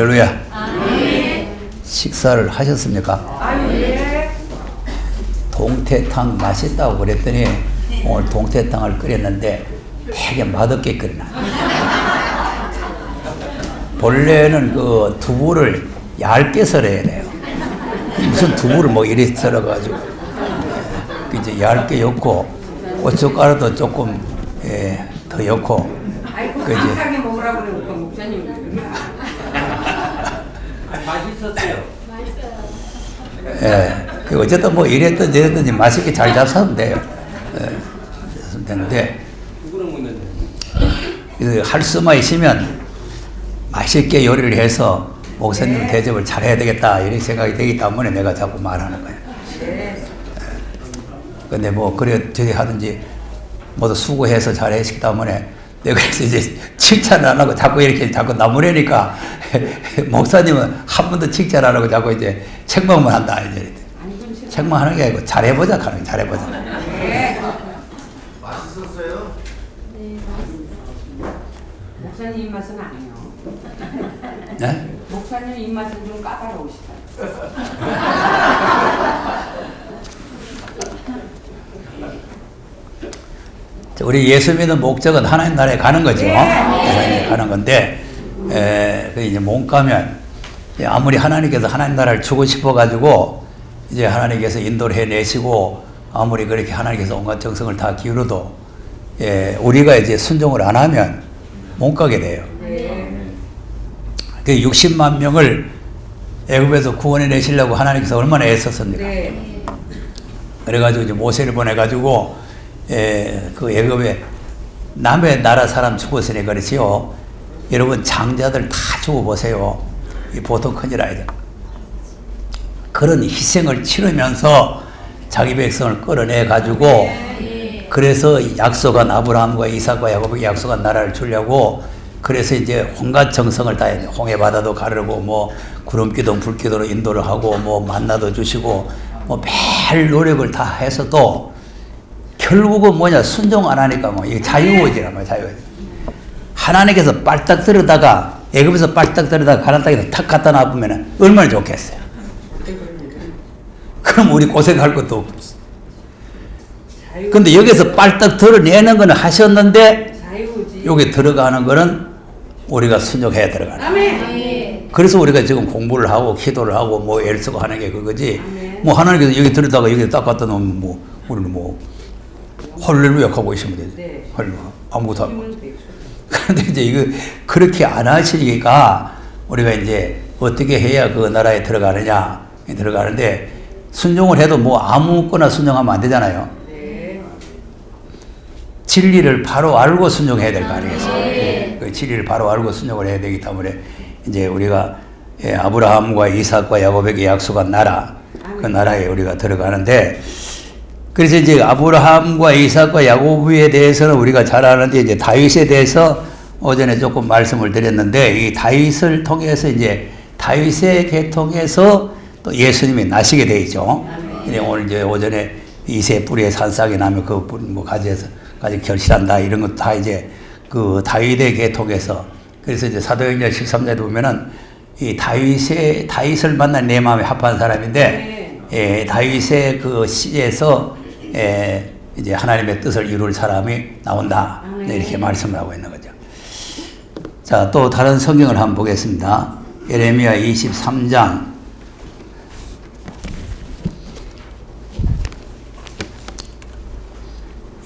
할렐루야. 식사를 하셨습니까? 동태탕 맛있다고 그랬더니 오늘 동태탕을 끓였는데 되게 맛없게 끓여놔. 본래는 그 두부를 얇게 썰어야 돼요. 무슨 두부를 뭐 이리 썰어가지고 이제 얇게 엮고 고춧가루도 조금 더 엮고. 비슷하게 먹으라고 그러니까 목사님. 맛있었어요. 예, 어쨌든 뭐 이랬든 저랬든지 맛있게 잘 잡수면 돼요. 잡수면 되는데 할 수만 있으면 맛있게 요리를 해서 목사님 대접을 잘 해야 되겠다 이런 생각이 되기 때문에 내가 자꾸 말하는 거예요. 근데 뭐 그래 저기 하든지 모두 수고해서 잘 했기 때문에 내가 그래서 이제 칭찬 안 하고 자꾸 이렇게 자꾸 나무래니까 목사님은 한 번도 칭찬 안 하고 자꾸 이제 책망만 한다 이제. 책망하는 게 아니고 잘해보자 하는 게 잘해보자. 맛있었어요? 네, 목사님 입맛은 아니에요. 네? 목사님 입맛은 좀 까다로우시다. 우리 예수 믿는 목적은 하나님 나라에 가는 거죠. 하나님 가는 건데, 그 이제 못 가면 아무리 하나님께서 하나님 나라를 주고 싶어가지고 이제 하나님께서 인도를 해내시고 아무리 그렇게 하나님께서 온갖 정성을 다 기울여도 우리가 이제 순종을 안 하면 못 가게 돼요. 그 60만 명을 애굽에서 구원해 내시려고 하나님께서 얼마나 애썼습니까? 그래가지고 이제 모세를 보내가지고 그 애굽에 남의 나라 사람 죽었으니 그렇지요. 여러분 장자들 다 죽어보세요. 이 보통 큰일 아니죠. 그런 희생을 치르면서 자기 백성을 끌어내 가지고 그래서 약속한 아브라함과 이삭과 야곱에게 약속한 나라를 주려고 그래서 이제 온갖 정성을 다 홍해 바다도 가르고 뭐 구름기둥 불기둥으로 인도를 하고 뭐 만나도 주시고 뭐 별 노력을 다 해서도 결국은 뭐냐 순종 안 하니까 뭐 이게 자유의지란 말이야. 자유의지. 하나님께서 빨딱 들여다가 애굽에서 빨딱 들여다가 가나안 땅에서 탁 갖다 놔보면 얼마나 좋겠어요. 그럼 우리 고생할 것도 없어. 근데 여기서 빨딱 들어내는 거는 하셨는데 여기 들어가는 거는 우리가 순종해야 들어가는 거예요. 그래서 우리가 지금 공부를 하고 기도를 하고 뭐 애를 쓰고 하는 게 그거지. 뭐 하나님께서 여기 들여다가 여기 딱 갖다 놓으면 뭐 우리는 뭐 할렐루야 하고 있으면 되지. 할렐루야 아무것도 안 하고. 그런데 이제 이거 그렇게 안 하시니까 우리가 이제 어떻게 해야 그 나라에 들어가느냐 들어가는데 순종을 해도 뭐 아무거나 순종하면 안 되잖아요. 진리를 바로 알고 순종해야 될 거 아니겠어요? 그 진리를 바로 알고 순종을 해야 되기 때문에 이제 우리가 아브라함과 이삭과 야곱에게 약속한 나라 그 나라에 우리가 들어가는데 그래서 이제 아브라함과 이삭과 야곱에 대해서는 우리가 잘 아는데 이제 다윗에 대해서 오전에 조금 말씀을 드렸는데 이 다윗을 통해서 이제 다윗의 계통에서 또 예수님이 나시게 돼 있죠. 오늘 이제 오전에 이새 뿌리에 산싹이 나면 그 뿌리 뭐 가지에서 까지 결실한다 이런 것 다 이제 그 다윗의 계통에서 그래서 이제 사도행전 13절에 보면은 이 다윗을 만난 내 마음에 합한 사람인데 다윗의 그 씨에서 이제 하나님의 뜻을 이룰 사람이 나온다 이렇게 말씀을 하고 있는 거죠. 자, 또 다른 성경을 한번 보겠습니다. 예레미야 23장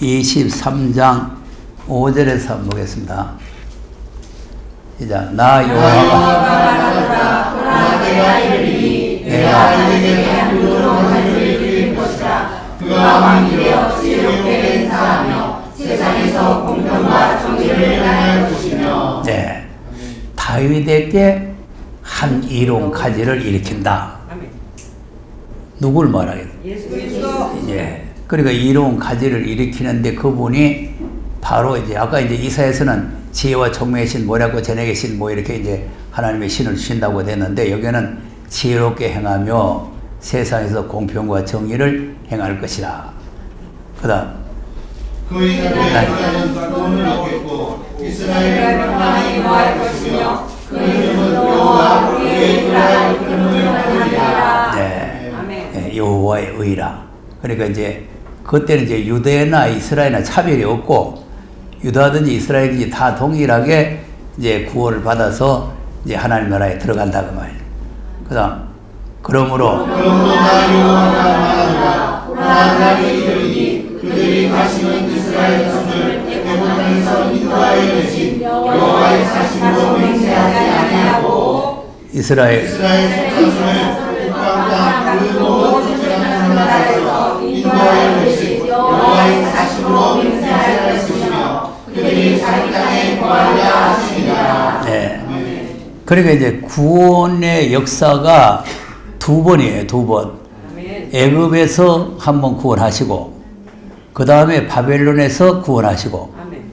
23장 5절에서 한번 보겠습니다. 시작. 나 여호와가 내가 이르리 내가 이들에게 한 의로운 하늘을 드릴 것이라. 그가 왕이되어 지혜롭게 행사하며 세상에서 공평과 정의를 행할 것이며. 네, 다윗에게 한 이로운 가지를 일으킨다. 누굴 말하겠어요? 예수 그리스도. 예. 그러니까 이로운 가지를 일으키는데 그분이 바로 이제 아까 이제 이사야서는 지혜와 총명의 신, 모략과 전액의 신 뭐 이렇게 이제 하나님의 신을 주신다고 됐는데 여기는 지혜롭게 행하며 세상에서 공평과 정의를 행할 것이라. 그다음 그의 나라는 구원을 얻겠고 이스라엘은 평안히 거할 것이며 그 여호와 우리의 의라 이름을 하리라. 네. 아멘. 예, 여호와의 의라. 그러니까 이제 그때는 이제 유대나 이스라엘이나 차별이 없고 유다든지 이스라엘든지 다 동일하게 이제 구원을 받아서 이제 하나님 나라에 들어간다고 말이에요. 그다음 그러므로 나 여호와가 말하노라. 나날이 이르니 그들이 다시는 이스라엘 자손을 애굽 땅에서 인도하여 내신 여호와의 사심으로 맹세하지 아니하고 이스라엘 자손을 땅그 모든 지나는 나라에서 인도하여 내신 여호와의 사심으로 맹세할 것이며 그들이 자기 땅에 거하리라 하시니라. 네. 그러니까 이제 구원의 역사가 두 번이에요. 두 번. 아멘. 애굽에서 한 번 구원하시고 그 다음에 바벨론에서 구원하시고 아멘.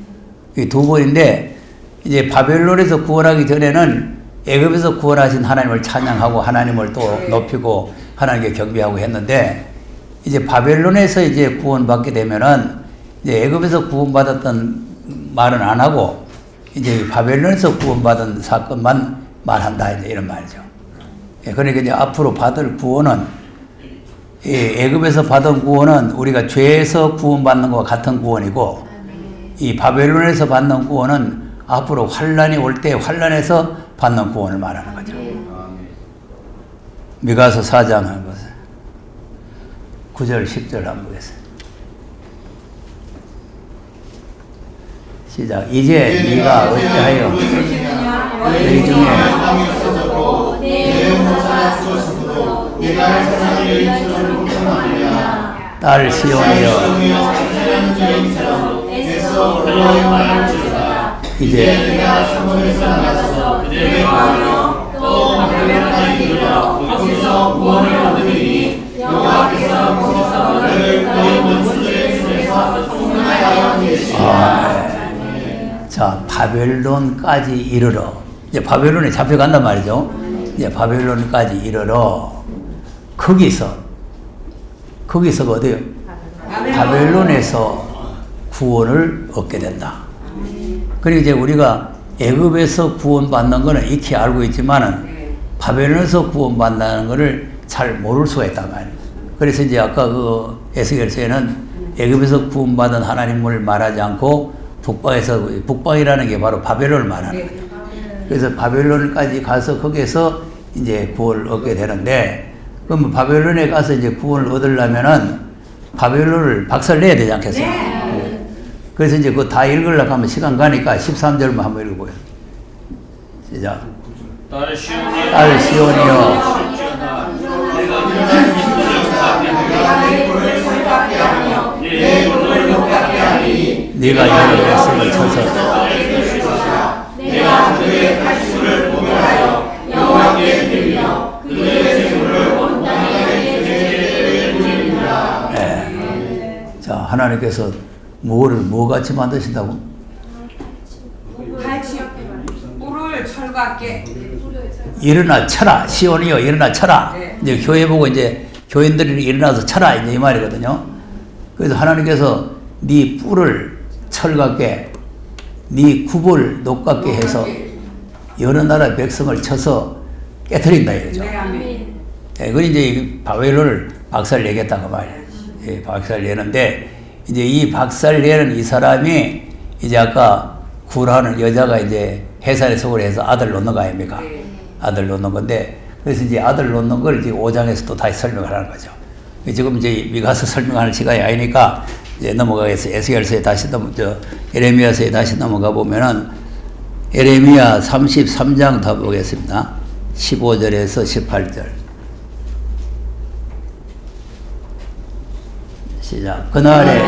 이 두 번인데 이제 바벨론에서 구원하기 전에는 애굽에서 구원하신 하나님을 찬양하고 하나님을 또 높이고 하나님께 경배하고 했는데 이제 바벨론에서 이제 구원받게 되면은 이제 애굽에서 구원받았던 말은 안 하고 이제 바벨론에서 구원받은 사건만 말한다 이제 이런 말이죠. 예, 그러니까 이제 앞으로 받을 구원은 이 애굽에서 받은 구원은 우리가 죄에서 구원받는 것과 같은 구원이고 이 바벨론에서 받는 구원은 앞으로 환란이 올 때 환란에서 받는 구원을 말하는 거죠. 미가서 4장 한번 보세요. 9절 10절 한번 보겠습니다. 시작. 이제 네가 어찌하여 너희 중에 내 용사가 죽었으므로 내가 세상의 여인처럼 공평하느냐. 딸 시온이여 애써 여호와의 말을 들으라. 이제 내가 성문에서 나가서 그들을 구하며 또 바벨론까지 이르러 거기서 구원을 얻으리니 여호와께서 거기서 너를 너희 원수들의 손에서 구원하여 계시리라. 자, 바벨론까지 이르러. 이제 바벨론에 잡혀간단 말이죠. 이제 바벨론까지 이르러. 거기서 어디요? 바벨론에서 구원을 얻게 된다. 그리고 이제 우리가 애굽에서 구원받는 거는 익히 알고 있지만은 바벨론에서 구원받는다는 거를 잘 모를 수가 있단 말이에요. 그래서 이제 아까 그 에스겔서에는 애굽에서 구원받은 하나님을 말하지 않고 북방이라는 게 바로 바벨론을 말하는 거죠. 그래서 바벨론까지 가서 거기에서 이제 구원을 얻게 되는데, 그럼 바벨론에 가서 이제 구원을 얻으려면은 바벨론을 박살내야 되지 않겠어요? 네. 그래서 이제 그거 다 읽으려고 하면 시간 가니까 13절만 한번 읽어보요. 시작. 딸 시온이여 딸 시온이여 네가 여러 백성을 쳐서 내가 그의 칼춤을 보멸하여 여호와께 드리며 그의 재물을 온 땅에 드리리라. 자, 하나님께서 뭐같이 만드신다고? 칼치 뿔을 철갑게. 일어나 쳐라. 시온이여 일어나 쳐라. 네. 이제 교회 보고 이제 교인들이 일어나서 쳐라 이제 이 말이거든요. 그래서 하나님께서 네 뿔을 철같게, 네 굽을 녹같게 해서 여러 나라 백성을 쳐서 깨뜨린다 이거죠. 네, 아멘. 예, 그 이제 바벨론을 박살내겠다고 말이에요. 예, 박살내는데 이제 이 박살내는 이 사람이 이제 아까 구라는 여자가 이제 해산의 속으로 해서 아들 놓는 거 아닙니까? 네. 아들 놓는 건데, 그래서 이제 아들 놓는 걸 이제 5장에서 또 다시 설명을 하는 거죠. 지금 이제 미가서 설명하는 시간이 아니니까 이제 넘어가겠어요. 에스겔서에 다시 에레미야서에 다시 넘어가 보면은 에레미야 33장 다 보겠습니다. 15절에서 18절. 시작. 그날에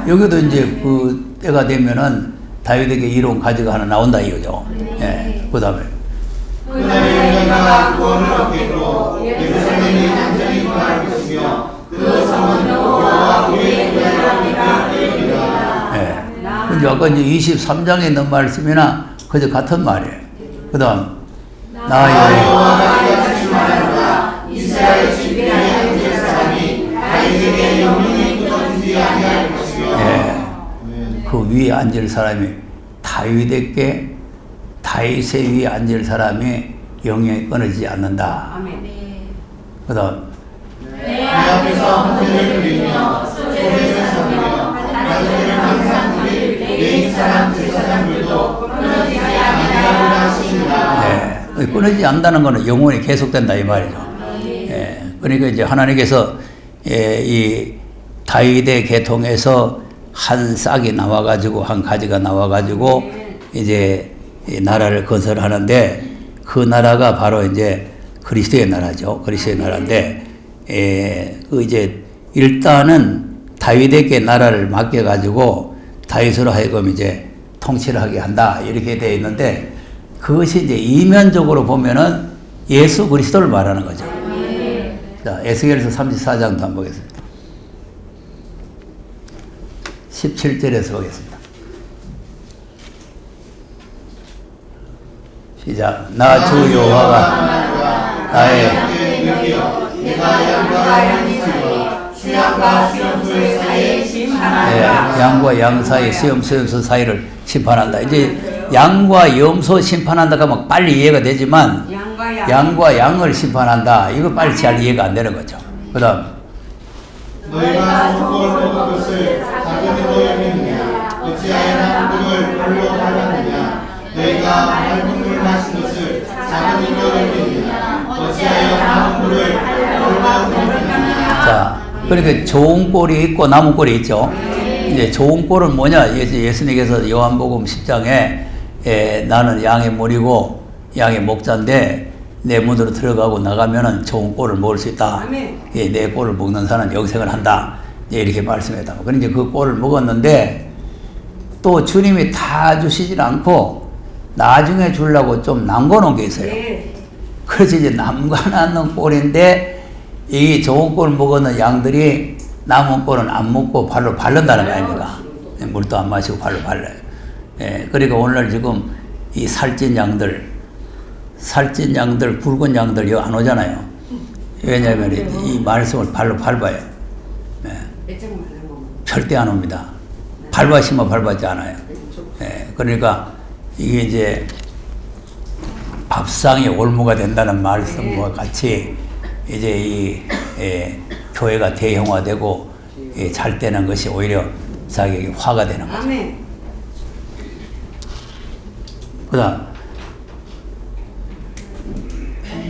여기도 이제 그 때가 되면은 다윗에게 이로운 가지가 하나 나온다 이거죠. 예. 그 다음에 그날에 내가 구원을 얻겠고 예루살렘이 완전히 거할 것이며 그 성은 여호와 우리의 구원이라 되리라. 예. 근데 아까 이제 23장에 있는 말씀이나 그저 같은 말이에요. 그 다음 나 여호와가 이같이 말한다. 이스라엘 집에 있는 사람이 다윗에게 영영이 끊어지지 아니하리라. 그 위에 앉을 사람이 다윗에게 다윗의 위에 앉을 사람이 영영이 끊어지지 않는다. 아멘. 그 다음 내 앞에서 문제를 빌며 소재를 서며 나중에는 항상 드릴 내 사람 제사장들도 끊어지지 아니하리라 하시니라. 네, 끊어지지 않는다는 것은 영원히 계속된다 이 말이죠. 예, 그러니까 이제 하나님께서 이 다윗의 계통에서 한 싹이 나와가지고 한 가지가 나와가지고 이제 이 나라를 건설하는데 그 나라가 바로 이제 그리스도의 나라죠. 그리스도의 나라인데 그 이제 일단은 다윗에게 나라를 맡겨가지고 다윗으로 하여금 이제 통치를 하게 한다 이렇게 되어 있는데 그것이 이제 이면적으로 보면은 예수 그리스도를 말하는 거죠. 자, 에스겔서 34장도 한번 보겠습니다. 17절에서 보겠습니다. 시작. 나 주 여호와가 나의 내가 양과 양 사이 수양과 수염소의 사이에 심판한다. 양과 양 사이 수염소 사이를 심판한다. 이제 양과 염소 심판한다가 막 빨리 이해가 되지만 양과 양을 심판한다. 이거 빨리 잘 이해가 안 되는 거죠. 그 다음 너희가 좋은 먹은 것을 작은이로 여기느냐 어찌하여 남은 걸 발로 밟았느냐 너희가 맑은 물 마신 것을 작은이로 여기느냐 어찌하여 남은 물을 발로 밟았느냐. 자, 그러니까 좋은 꼴이 있고 나쁜 꼴이 있죠. 이제 좋은 꼴은 뭐냐? 예수님께서 요한복음 10장에 나는 양의 물이고 양의 목자인데 내 문으로 들어가고 나가면은 좋은 꼴을 먹을 수 있다. 내 꼴을 먹는 사람은 영생을 한다. 이렇게 말씀했다. 그런데 그 꼴을 먹었는데 또 주님이 다 주시질 않고 나중에 주려고 좀 남겨놓은 게 있어요. 그래서 이제 남겨놓는 꼴인데 이 좋은 꼴을 먹었는 양들이 남은 꼴은 안 먹고 발로 바른다는 거 아닙니까? 물도 안 마시고 발로 발라요. 그러니까 오늘 지금 이 살찐 양들, 굵은 양들 여기 안 오잖아요. 왜냐하면 이 말씀을 발로 밟아요. 절대 안 옵니다. 밟아시면 밟았지 않아요. 그러니까 이게 이제 밥상이 올무가 된다는 말씀과 같이 이제 이 교회가 대형화되고 잘 되는 것이 오히려 자기에게 화가 되는 거죠. 그 다음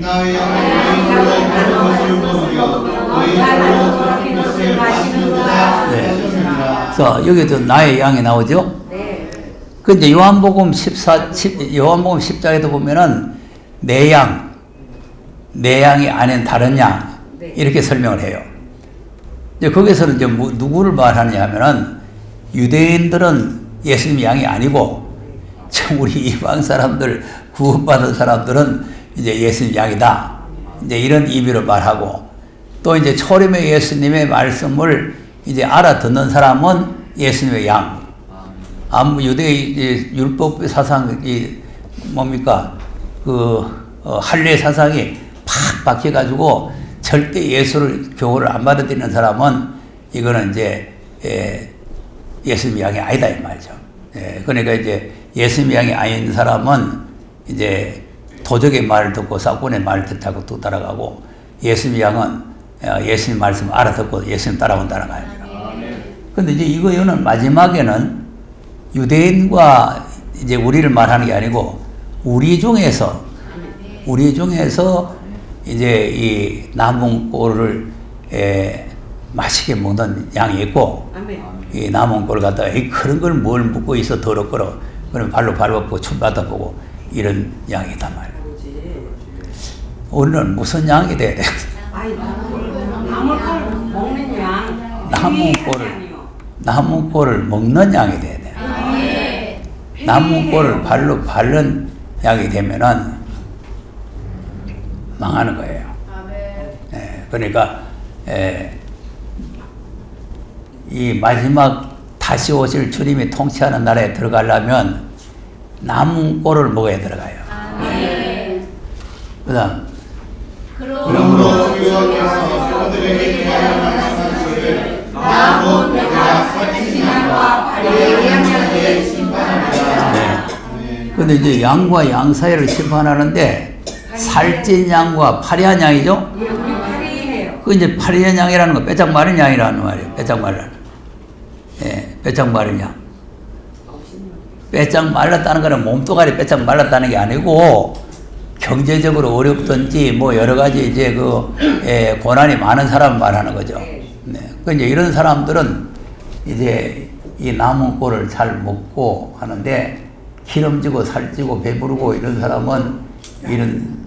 나의 양이 너희 다른 것을 먹으며 너희 발로 돌아긴 것을 마시는도다. 자, 여기도 나의 양이 나오죠? 근데 요한복음 10장에도 보면은 내 양이 아닌 다른 양 이렇게 설명을 해요. 이제 거기서는 이제 누구를 말하느냐 하면은 유대인들은 예수님 양이 아니고 우리 이방 사람들 구원받은 사람들은 이제 예수님 양이다. 이제 이런 의미로 말하고 또 이제 초림의 예수님의 말씀을 이제 알아듣는 사람은 예수님의 양. 아무 유대의 율법 사상이 뭡니까? 할례 사상이 팍 박혀가지고 절대 예수를 교훈을 안 받아들이는 사람은 이거는 이제 예수님 양이 아니다 이 말이죠. 그러니까 이제 예수님 양이 아닌 사람은 이제 도적의 말을 듣고 사꾼의 말을 듣고 또 따라가고 예수님 양은 예수님 말씀 알아듣고 예수님 따라온다는 거 아닙니까? 근데 이제 이거는 마지막에는 유대인과 이제 우리를 말하는 게 아니고 우리 중에서 이제 이 남은 꼴을 맛있게 먹는 양이 있고 이 남은 꼴 갖다가 그런 걸 뭘 먹고 있어 더럽거려 그러면 발로 밟아보고 춤 받아보고 이런 양이단 말이에요. 우리는 무슨 양이 돼야 돼? 남은 꼴 먹는 양. 남은 꼴을 먹는 양이 돼야 돼. 남은 꼴을 발로 밟는 양이 되면은 망하는 거예요. 그러니까 이 마지막 다시 오실 주님이 통치하는 나라에 들어가려면 남은 꼴을 먹어야 들어가요. 그다음 그러므로 주님께서 그들에게 대하여 말씀하시기를 나곧 내가 살찐 양과 파리의 양 사이에 심판하리라. 네. 근데 이제 양과 양 사이를 심판하는데 살찐 양과 파리한 양이죠? 예, 우리 파리해요. 그 이제 파리한 양이라는 거 빼짝 마른 양이라는 말이에요. 빼짝 마른. 예, 빼짝 마른 양. 빼짝 말랐다는 거는 몸뚱아리 빼짝 말랐다는 게 아니고 경제적으로 어렵든지 뭐 여러 가지 이제 고난이 많은 사람 말하는 거죠. 네. 그 이제 이런 사람들은 이제 이 남은 꼴을 잘 먹고 하는데 기름지고 살찌고 배부르고 이런 사람은 이런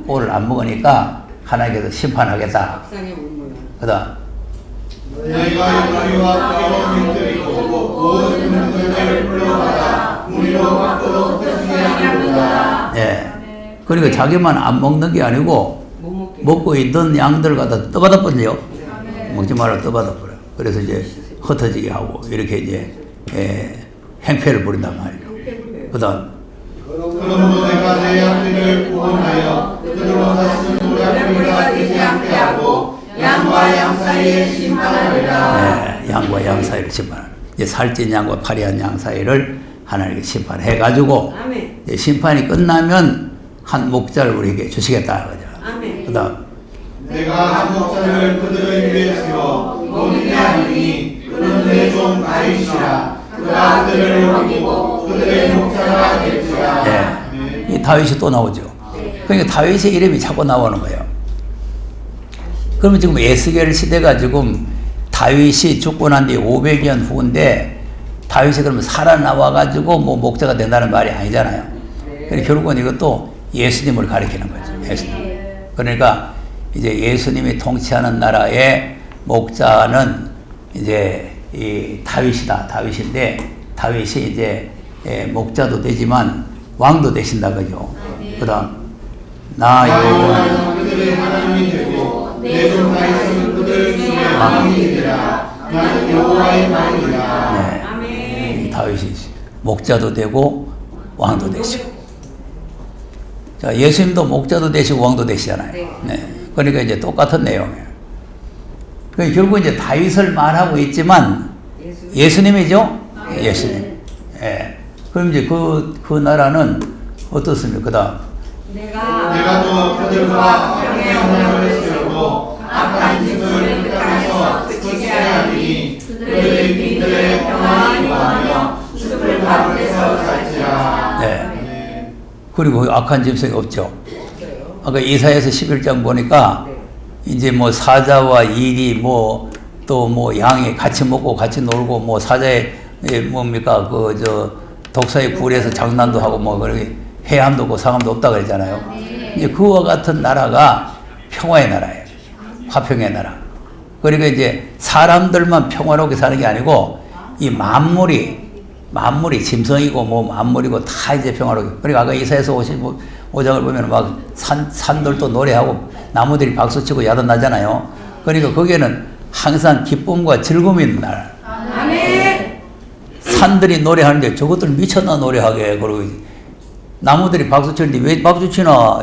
꼴을 안 먹으니까 하나님께서 심판하겠다. 박상의 문물. 그다음 내가 너희와 깨어민들이고 모든 문들을 불러받아 무리로 밖으로 흩어지리로다. 예. 그러니까 자기만 안 먹는 게 아니고 못 먹게. 먹고 있던 양들 갖다 떠받아 버려요. 먹지 말라 떠받아 버려. 그래서 이제 흩어지게 하고 이렇게 이제 행패를 부린단 말이에요. 그다음 그러므로 내가 내 양들을 구원하여 그들로 다시 노략거리가 되지 않게 하고 양과 양 사이에 심판하리라. 네, 양과 양 사이를 심판하는. 이제 살찐 양과 파리한 양 사이를 하나님께 심판해 가지고 아멘. 심판이 끝나면 한 목자를 우리에게 주시겠다 그죠. 아멘. 그다음 내가 한 목자를 그들을 위해 세워 너희의 아니니 그는 내 종 다윗이라. 그가 그들을 섬기고 그들의 목자가 될지라. 네. 이 다윗이 또 나오죠. 그러니까 다윗의 이름이 자꾸 나오는 거예요. 그러면 지금 에스겔 시대가 지금 다윗이 죽고 난 뒤 500년 후인데 다윗이 그러면 살아나와 가지고 뭐 목자가 된다는 말이 아니잖아요. 그러니까 결국은 이것도 예수님을 가리키는 거죠. 예수님. 그러니까 이제 예수님이 통치하는 나라의 목자는 이제 이 다윗이다. 다윗인데 다윗이 이제 목자도 되지만 왕도 되신다 그죠. 그다음 나 여호와는 그들의 하나님이 되고 내 종 다윗은 그들 중에 왕이 되리라. 나는 여호와의 말이라. 네. 아멘. 이 다윗이 목자도 되고 왕도 되시고. 자, 예수님도 목자도 되시고 왕도 되시잖아요. 네. 그러니까 이제 똑같은 내용이에요. 그 결국 이제 다윗을 말하고 있지만 예수님이죠? 예수님. 예. 그럼 이제 그 나라는 어떻습니까? 그다음 내가 또 그들과 평의 언약을 세우고 악한 짐승을 그 땅에서 그치게 하리니 그들의 빈들의 평안을 구하며 숲을 가운데서 살지라. 네. 그리고 악한 짐승이 없죠. 아까 이사야서 11장 보니까 이제 뭐 사자와 일이 뭐 또 뭐 양이 같이 먹고 같이 놀고 뭐 사자의 뭡니까 독사의 굴에서 장난도 하고 뭐 그렇게 해함도 없고 상함도 없다 그랬잖아요. 이제 그와 같은 나라가 평화의 나라예요. 화평의 나라. 그러니까 이제 사람들만 평화롭게 사는 게 아니고 이 만물이 짐승이고 뭐 만물이고 다 이제 평화롭게. 그러니까 아까 이사야서 55장을 보면 막 산들도 노래하고 나무들이 박수치고 야단나잖아요. 그러니까 거기에는 항상 기쁨과 즐거움이 있는 나라. 아멘. 산들이 노래하는데 저것들 미쳤나 노래하게. 그러고 나무들이 박수치는데 왜 박수치나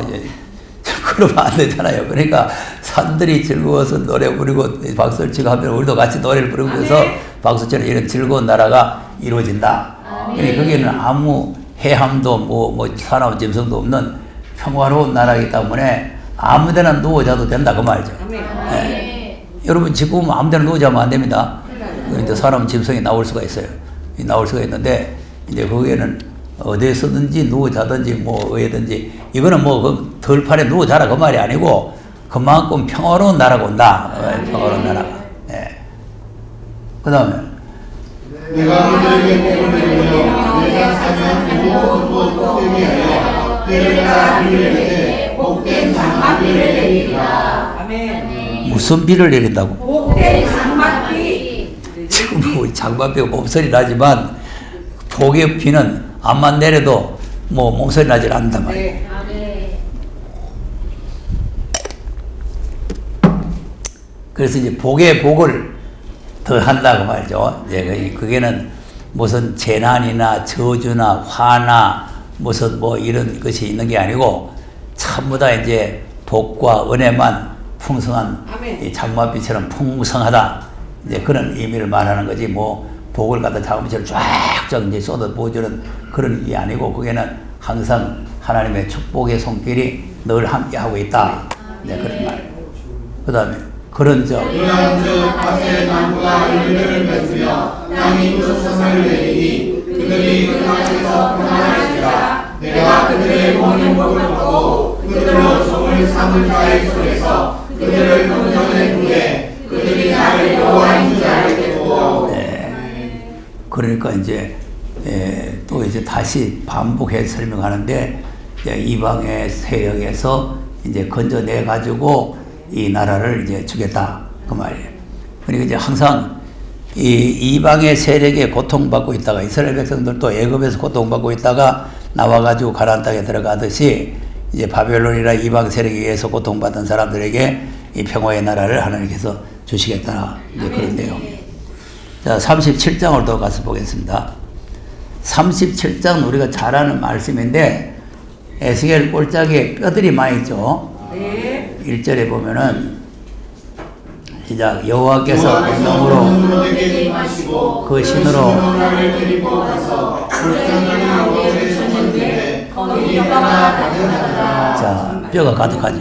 그러면 안 되잖아요. 그러니까 산들이 즐거워서 노래 부르고 박수를 치고 하면 우리도 같이 노래를 부르면서 박수치는 이런 즐거운 나라가 이루어진다. 그러니까 거기는 아무 해함도 뭐 사나운 짐승도 없는 평화로운 나라이기 때문에 아무데나 누워 자도 된다 그 말이죠. 네. 여러분 지금 아무데나 누워 자면 안 됩니다. 그런데 사람은 짐승이 나올 수가 있어요. 나올 수가 있는데 이제 거기에는 어디서든지 누워 자든지 뭐 어디든지 이거는 뭐 그 덜판에 누워 자라 그 말이 아니고 그만큼 평화로운 나라가 온다. 평화로운 나라가. 네. 그 다음에 내가 그들에게 복을 내리며 내가 사면 모든 복되게 하여 내가 그들에게 복된 장막비를 내리리라. 아멘. 무슨 비를 내린다고? 복된 장막비. 지금 뭐 장관비가 몸소리 나지만 복의 비는 암만 내려도 뭐 몸소리 나질 않는단 말이에요. 네. 그래서 이제 복의 복을 더 한다고 말이죠. 이제 그게는 무슨 재난이나 저주나 화나 무슨 뭐 이런 것이 있는 게 아니고 전부 다 이제 복과 은혜만 풍성한 아멘. 이 장마비처럼 풍성하다. 이제 그런 의미를 말하는 거지, 뭐 복을 갖다 자금처럼 쫙쫙 이제 쏟아 부어주는 그런 게 아니고, 그게는 항상 하나님의 축복의 손길이 늘 함께 하고 있다. 이제 그런 말. 그 다음에 그런즉 그런즉 밭의 나무가 열매를 맺으며 땅이 푸르성을 내리니 그들이 그 땅에서 평안할지라. 내가 그들의 모형복을 벗고 그들로 종을 삼을 자의 손에서 그들을 건져낸 후에 그들이 나를 여호와인 줄 알겠고. 네. 그러니까 이제 또 이제 다시 반복해서 설명하는데, 이제 이방의 세력에서 이제 건져내 가지고 이 나라를 이제 주겠다 그 말이에요. 그러니까 이제 항상 이 이방의 세력에 고통받고 있다가 이스라엘 백성들도 애굽에서 고통받고 있다가 나와가지고 가나안 땅에 들어가듯이 이제 바벨론이나 이방 세력에 의해서 고통받은 사람들에게 이 평화의 나라를 하나님께서 주시겠다, 이제 그런 내용. 자, 37장을 더 가서 보겠습니다. 37장 우리가 잘 아는 말씀인데, 에스겔 꼴짝에 뼈들이 많이 있죠. 네. 1절에 보면은 시작. 여호와께서 권능으로 내게 임하시고 그 신으로 나를 데리고 가서 불장들이 여호와께 주셨는데 거기 뼈가 가득하더라. 자, 뼈가 가득하죠.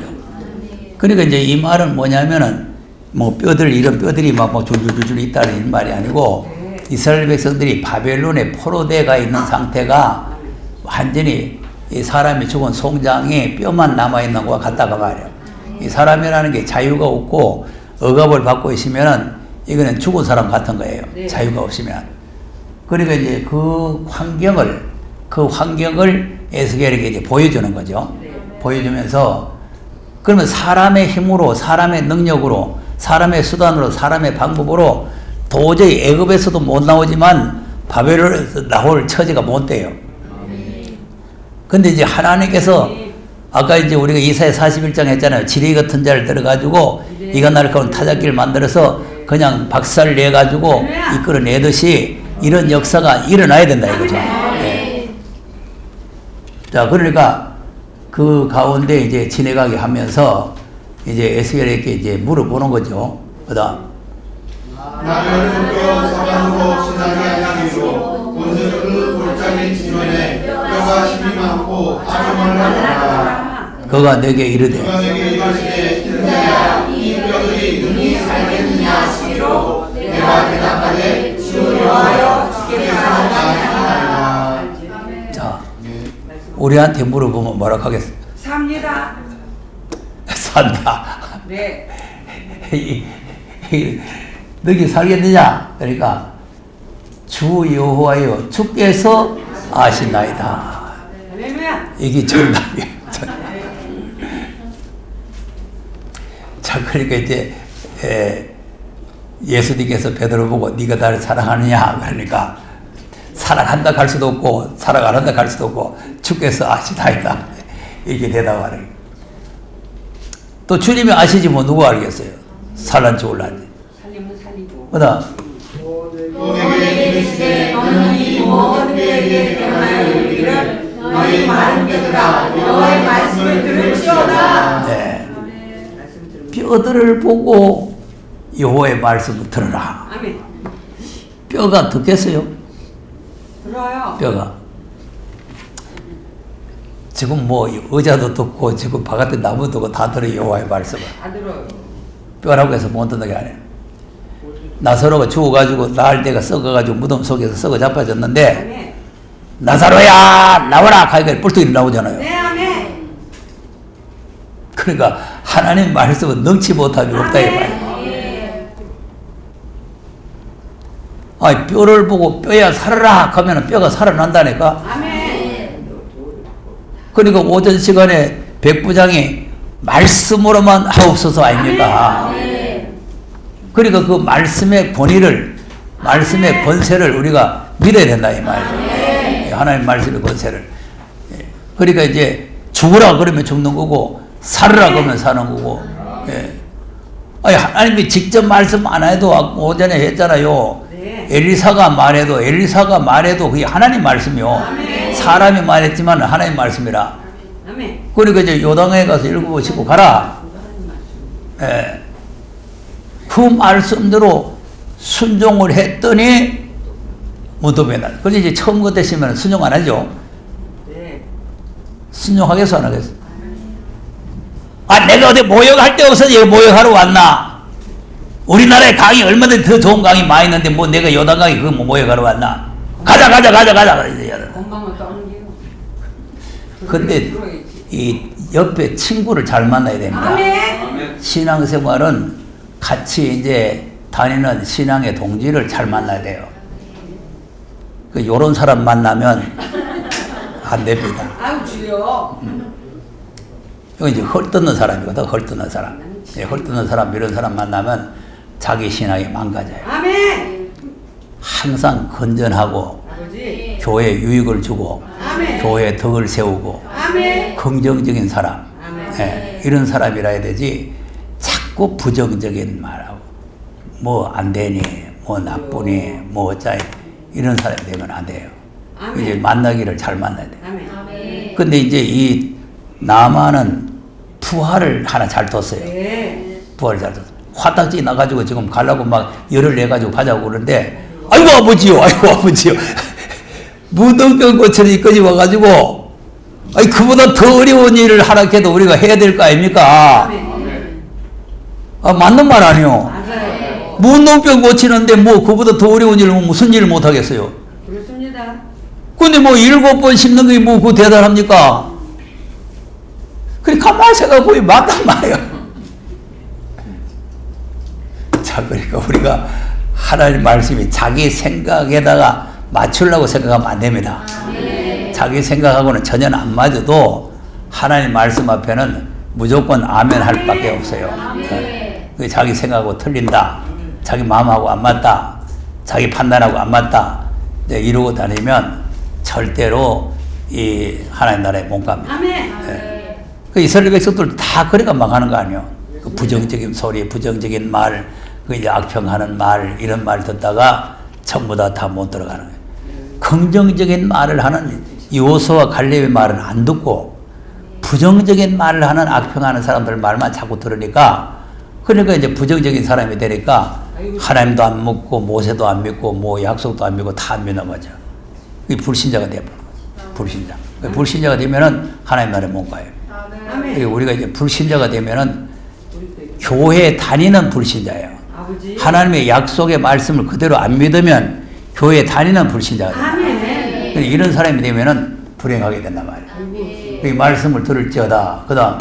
그러니까 이제 이 말은 뭐냐면은 뭐 뼈들, 이런 뼈들이 막 뭐 줄줄줄 있다는 말이 아니고, 이스라엘 백성들이 바벨론에 포로되어 있는 상태가 완전히 이 사람이 죽은 송장에 뼈만 남아있는 것과 같다가 말이에요. 이 사람이라는 게 자유가 없고 억압을 받고 있으면은 이거는 죽은 사람 같은 거예요. 네. 자유가 없으면. 그러니까 이제 그 환경을 에스겔에게 이제 보여주는 거죠. 네. 보여주면서, 그러면 사람의 힘으로, 사람의 능력으로, 사람의 수단으로, 사람의 방법으로 도저히 애굽에서도 못 나오지만 바벨론에서 나올 처지가 못 돼요. 근데 이제 하나님께서 아까 이제 우리가 이사야 41장 했잖아요. 지뢰 같은 자를 들어가지고 이가 나를 가운 타작기를 만들어서 그냥 박살 내가지고 이끌어내듯이 이런 역사가 일어나야 된다 이거죠. 네. 자, 그러니까 그 가운데 이제 지내가게 하면서 이제 에스겔에게 이제 물어보는 거죠. 그다음 나를 흑뼈 사방으로 지나게 하시기로 본즉 그 골짜기 지면에 뼈가 힘이 많고 아주 많으라. 그가 내게 이르되 그가 내게 이르시되 인자야 이 뼈들이 능히 살겠느냐 하시기로 내가 대답하되 주 여호와여 주께서 말씀하시나이다. 자, 우리한테 물어보면 뭐라 하겠어? 삽니다. 산다. 네. 너희 살겠느냐? 그러니까 주 여호와여 주께서 아시나이다. 할렐루야. 이게 정답이에요. 자, 그러니까 이제 예수님께서 베드로 보고 네가 나를 사랑하느냐? 그러니까 사랑한다 할 수도 없고 사랑 안 한다 할 수도 없고 주께서 아시나이다. 이렇게 대답하는 거예요. 또 주님이 아시지 뭐 누가 알겠어요? 살란 죽을란지. 살리면 살리고. 그다음 또 내게 이르시되 너는 이 모든 뼈에게 대하여 이르기를 너희 마른 뼈들아 여호와의 말씀을 들을지어다. 네. 뼈들을 보고 여호와의 말씀을 들으라. 아멘. 뼈가 듣겠어요? 들어요. 뼈가. 지금 뭐 의자도 듣고 지금 바깥에 나무도 듣고 다 들어요. 여호와의 말씀을. 다 들어요. 뼈라고 해서 못 듣는 게 아니에요. 나사로가 죽어가지고 나을 때가 썩어가지고 무덤 속에서 썩어 자빠졌는데 아멘. 나사로야 나와라 가니까 뿔뚝이 나오잖아요. 네, 아멘. 그러니까 하나님 말씀은 능치 못함이 없다 이 말이에요. 아니, 뼈를 보고 뼈야 살아라 하면 뼈가 살아난다니까. 아멘. 그러니까 오전 시간에 백부장이 말씀으로만 하옵소서 아닙니까? 그러니까 그 말씀의 권위를, 말씀의 권세를 우리가 믿어야 된다 이 말이에요. 하나님 말씀의 권세를. 그러니까 이제 죽으라 그러면 죽는 거고 살으라 그러면 사는 거고. 아니, 하나님이 직접 말씀 안 해도 오전에 했잖아요. 엘리사가 말해도 그게 하나님 말씀이요. 사람이 말했지만 하나님 말씀이라. 아멘. 그러니까 이제 요당에 가서 읽어보시고 가라. 그 말씀대로 순종을 했더니 무덤에 날. 그런데 이제 처음 것 되시면 순종 안 하죠? 네. 순종하겠어, 안 하겠어? 아, 내가 어디 모욕할 데 없어서 여기 모욕하러 왔나? 우리나라에 강이 얼마든지 더 좋은 강이 많이 있는데 뭐 내가 요단 강이 그거 뭐 모욕하러 왔나? 가자. 건강을 떠는 게요. 근데 이 옆에 친구를 잘 만나야 됩니다. 아멘. 신앙생활은 같이 이제 다니는 신앙의 동지를 잘 만나야 돼요. 요런 사람 만나면 안 됩니다. 아유 주여. 이거 이제 헐뜯는 사람이거든, 헐뜯는 사람. 헐뜯는 사람, 이런 사람 만나면 자기 신앙이 망가져요. 아멘. 항상 건전하고, 아버지. 교회에 유익을 주고, 아멘. 교회에 덕을 세우고, 아멘. 긍정적인 사람. 아멘. 예, 이런 사람이라 해야 되지, 자꾸 부정적인 말하고, 뭐 안 되니, 뭐 나쁘니, 뭐 어쩌니, 이런 사람이 되면 안 돼요. 아멘. 이제 만나기를 잘 만나야 돼요. 아멘. 근데 이제 이 남한은 부활을 하나 잘 뒀어요. 네. 부활을 잘 뒀어요. 화딱지 나가지고 지금 가려고 막 열을 내가지고 가자고 그러는데, 아이고 아버지요, 무덤병 고쳐서 이까지 와가지고, 아니 그보다 더 어려운 일을 하락해도 우리가 해야 될 거 아닙니까? 아멘. 아, 맞는 말 아니요. 맞아요. 무덤병 고치는데 뭐 그보다 더 어려운 일을 무슨 일을 못 하겠어요? 그렇습니다. 근데 뭐 7번 씹는 게 뭐 그거 대단합니까? 그래 가만히 생각해보니 맞단 말이에요. 자, 그러니까 우리가 하나님 말씀이 자기 생각에다가 맞추려고 생각하면 안 됩니다. 자기 생각하고는 전혀 안 맞아도 하나님 말씀 앞에는 무조건 아멘 할 밖에 없어요. 그 자기 생각하고 틀린다, 자기 마음하고 안 맞다, 자기 판단하고 안 맞다, 이제 이러고 다니면 절대로 이 하나님 나라에 못 갑니다. 아멘. 그 이스라엘 백성들 다 그래가 망하는 거 아니에요. 그 부정적인 소리, 부정적인 말, 그 이제 악평하는 말, 이런 말 듣다가 전부 다 못 들어가는 거예요. 긍정적인 말을 하는 요소와 갈렙의 말은 안 듣고 부정적인 말을 하는 악평하는 사람들 말만 자꾸 들으니까, 그러니까 이제 부정적인 사람이 되니까 하나님도 안 믿고 모세도 안 믿고 뭐 약속도 안 믿고 다 안 믿는 거죠. 이 불신자가 되어버려. 불신자. 불신자가 되면은 하나님 나라에 못 가요. 아멘. 우리가 이제 불신자가 되면은 교회에 다니는 불신자예요. 아버지. 하나님의 약속의 말씀을 그대로 안 믿으면 교회에 다니는 불신자가 됩니다. 아멘. 이런 사람이 되면은 불행하게 된단 말이에요. 이 말씀을 들을지어다. 그 다음.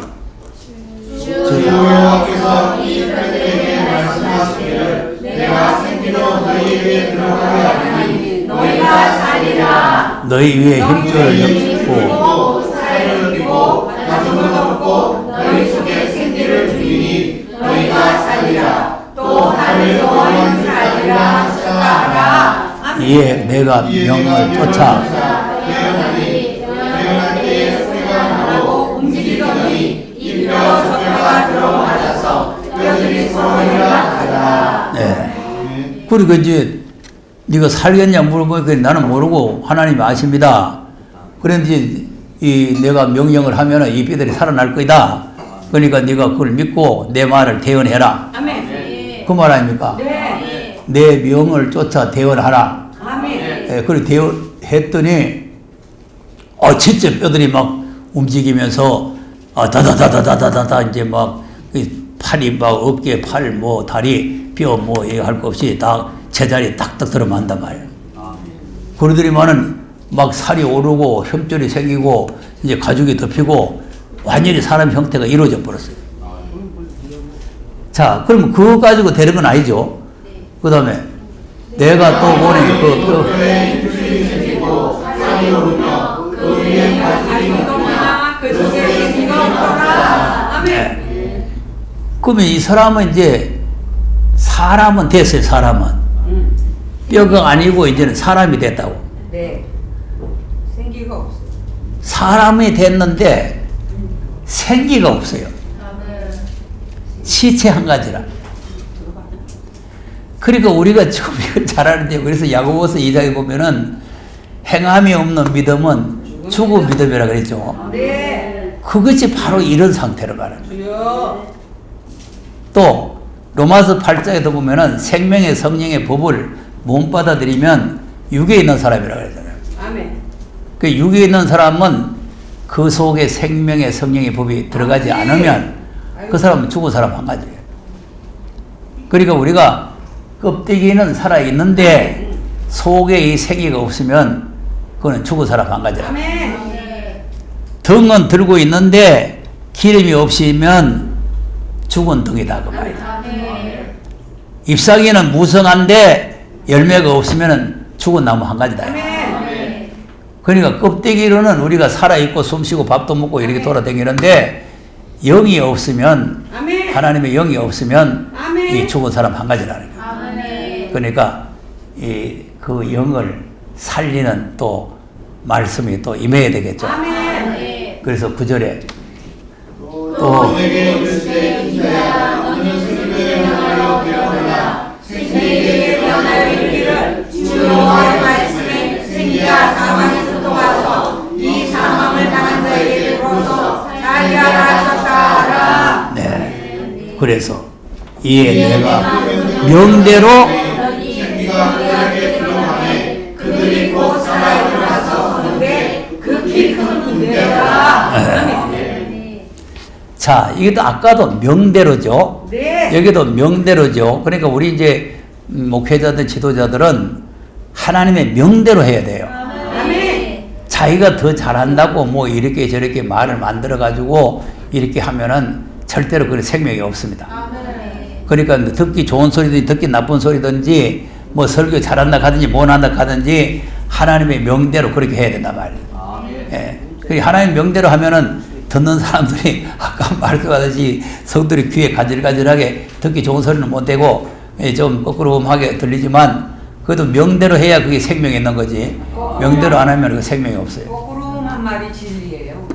주 여호와께서 이 이스라엘에게 말씀하시기를 내가 생기로 너희에게 들어가게 하리니 너희가 살리라. 너희 위에 힘줄을 엮고 살을 끼고 가슴을 덮고 너희 속에 생기를 주리니 너희가 살리라. 또 하늘 여호와인 줄 알리라 하셨다 하라. 이에 내가 명을 쫓아 태어날 때에 소리가 나고 움직이더니 이뼈 저뼈가 들어맞아서 뼈들이 서로 연락하더라. 네. 그리고 이제 네가 살겠냐 물어보니까 나는 모르고 하나님이 아십니다. 그런데 이 내가 명령을 하면은 이 뼈들이 살아날 거다. 그러니까 네가 그걸 믿고 내 말을 대언해라. 아멘. 그 말 아닙니까? 네. 내 명을 쫓아 대언하라. 아멘. 예, 그리고 대언했더니 진짜 뼈들이 막 움직이면서 다다다다다다다 이제 막 팔이 막 어깨, 팔, 뭐 다리, 뼈 뭐 이거 할 거 없이 다 제자리에 딱딱 들어만단 말이에요. 그러더니만은 막 살이 오르고 혈전이 생기고 이제 가죽이 덮이고 완전히 사람 형태가 이루어져 버렸어요. 자, 그럼 그거 가지고 되는 건 아니죠. 그 다음에 내가 또 보니 그 뼈, 그 속에 생기가 없더라. 아멘. 그러면 이 사람은 이제 사람은 됐어요. 사람은 뼈가 아니고 이제는 사람이 됐다고. 네. 생기가 없어. 사람이 됐는데 생기가 없어요. 시체 한 가지라. 그러니까 우리가 지금 이걸 잘 아는데, 그래서 야고보서 2장에 보면은 행함이 없는 믿음은 죽은 믿음이라 그랬죠. 네. 그것이 바로 이런 상태로 가는 거예요. 주여. 또 로마서 8장에도 보면은 생명의 성령의 법을 못 받아들이면 육에 있는 사람이라고 그러잖아요. 아멘. 그 육에 있는 사람은 그 속에 생명의 성령의 법이 들어가지 않으면 그 사람은 죽은 사람 한 가지예요. 그러니까 우리가 껍데기는 살아있는데 속에 이 생기가 없으면 그거는 죽은 사람 한 가지예요. 아멘. 등은 들고 있는데 기름이 없으면 죽은 등이다 그 말이에요. 잎사귀는 무성한데 열매가 없으면 죽은 나무 한 가지다. 아멘. 그러니까 껍데기로는 우리가 살아있고 숨쉬고 밥도 먹고 이렇게 돌아다니는데 영이 없으면 아멘. 하나님의 영이 없으면 아멘. 이 죽은 사람 한 가지라는 거예요. 아멘. 그러니까 이 그 영을 살리는 또 말씀이 또 임해야 되겠죠. 아멘. 그래서 9절에 또 내게 이르시되 인자야 너는 생명에 변하여 되어라 생기에 변하여 이르기를 주 여호와의 말씀에 생기가 사망에서 도와서 이 사망을 당한 자에게 들어서 살리하라 하셨다 하라. 네. 그래서 이에 내가 명대로 생기가 그들에게 들어가매 그들이 곧 살아 일어나서 서는데 극히 큰 군대라. 자, 이게 또 아까도 명대로죠. 네. 여기도 명대로죠. 그러니까 우리 이제 목회자들 지도자들은 하나님의 명대로 해야 돼요. 아멘. 자기가 더 잘한다고 뭐 이렇게 저렇게 말을 만들어 가지고 이렇게 하면은 절대로 그런 생명이 없습니다. 그러니까 듣기 좋은 소리든지 듣기 나쁜 소리든지 뭐 설교 잘한다 하든지 못한다 하든지 하나님의 명대로 그렇게 해야 된단 말이에요. 예. 그 하나님 명대로 하면은 듣는 사람들이 아까 말씀하듯이 성들이 귀에 가질가질하게 듣기 좋은 소리는 못 되고 좀 거꾸로하게 들리지만 그래도 명대로 해야 그게 생명이 있는 거지. 명대로 안 하면 그 생명이 없어요. 거꾸로한 말이 진리예요.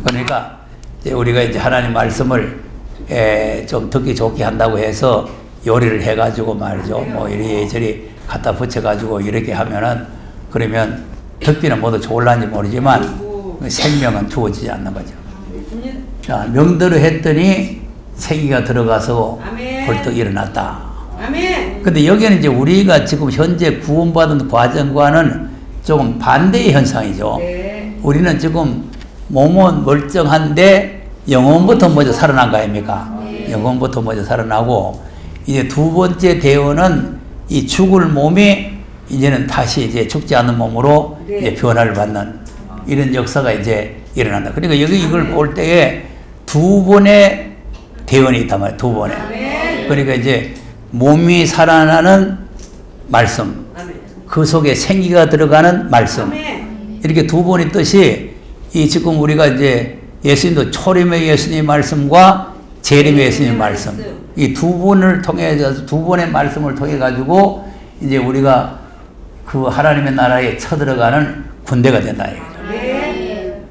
그러니까 이제 우리가 이제 하나님 말씀을 좀 듣기 좋게 한다고 해서 요리를 해가지고 말이죠. 뭐 이리저리 갖다 붙여가지고 이렇게 하면은 그러면 듣기는 모두 좋을란지 모르지만 생명은 주어지지 않는 거죠. 자, 명대로 했더니 생기가 들어가서 아멘. 벌떡 일어났다. 아멘. 근데 여기는 이제 우리가 지금 현재 구원받은 과정과는 조금 반대의 현상이죠. 네. 우리는 지금 몸은 멀쩡한데 영혼부터 먼저 살아난 거 아닙니까? 영혼부터 먼저 살아나고 이제 두 번째 대원은 이 죽을 몸이 이제는 다시 이제 죽지 않는 몸으로 네. 이제 변화를 받는 이런 역사가 이제 일어난다. 그러니까 여기 이걸 볼 때에 두 번의 대원이 있단 말이에요. 두 번의. 아멘. 그러니까 이제 몸이 살아나는 말씀, 아멘. 그 속에 생기가 들어가는 말씀. 아멘. 이렇게 두 번의 뜻이 이 지금 우리가 이제 예수님도 초림의 예수님 말씀과 재림의 예수님 말씀 이 두 번을 통해서 두 번의 말씀을 통해 가지고 이제 우리가 그 하나님의 나라에 쳐들어가는 군대가 된다 이거죠. 네.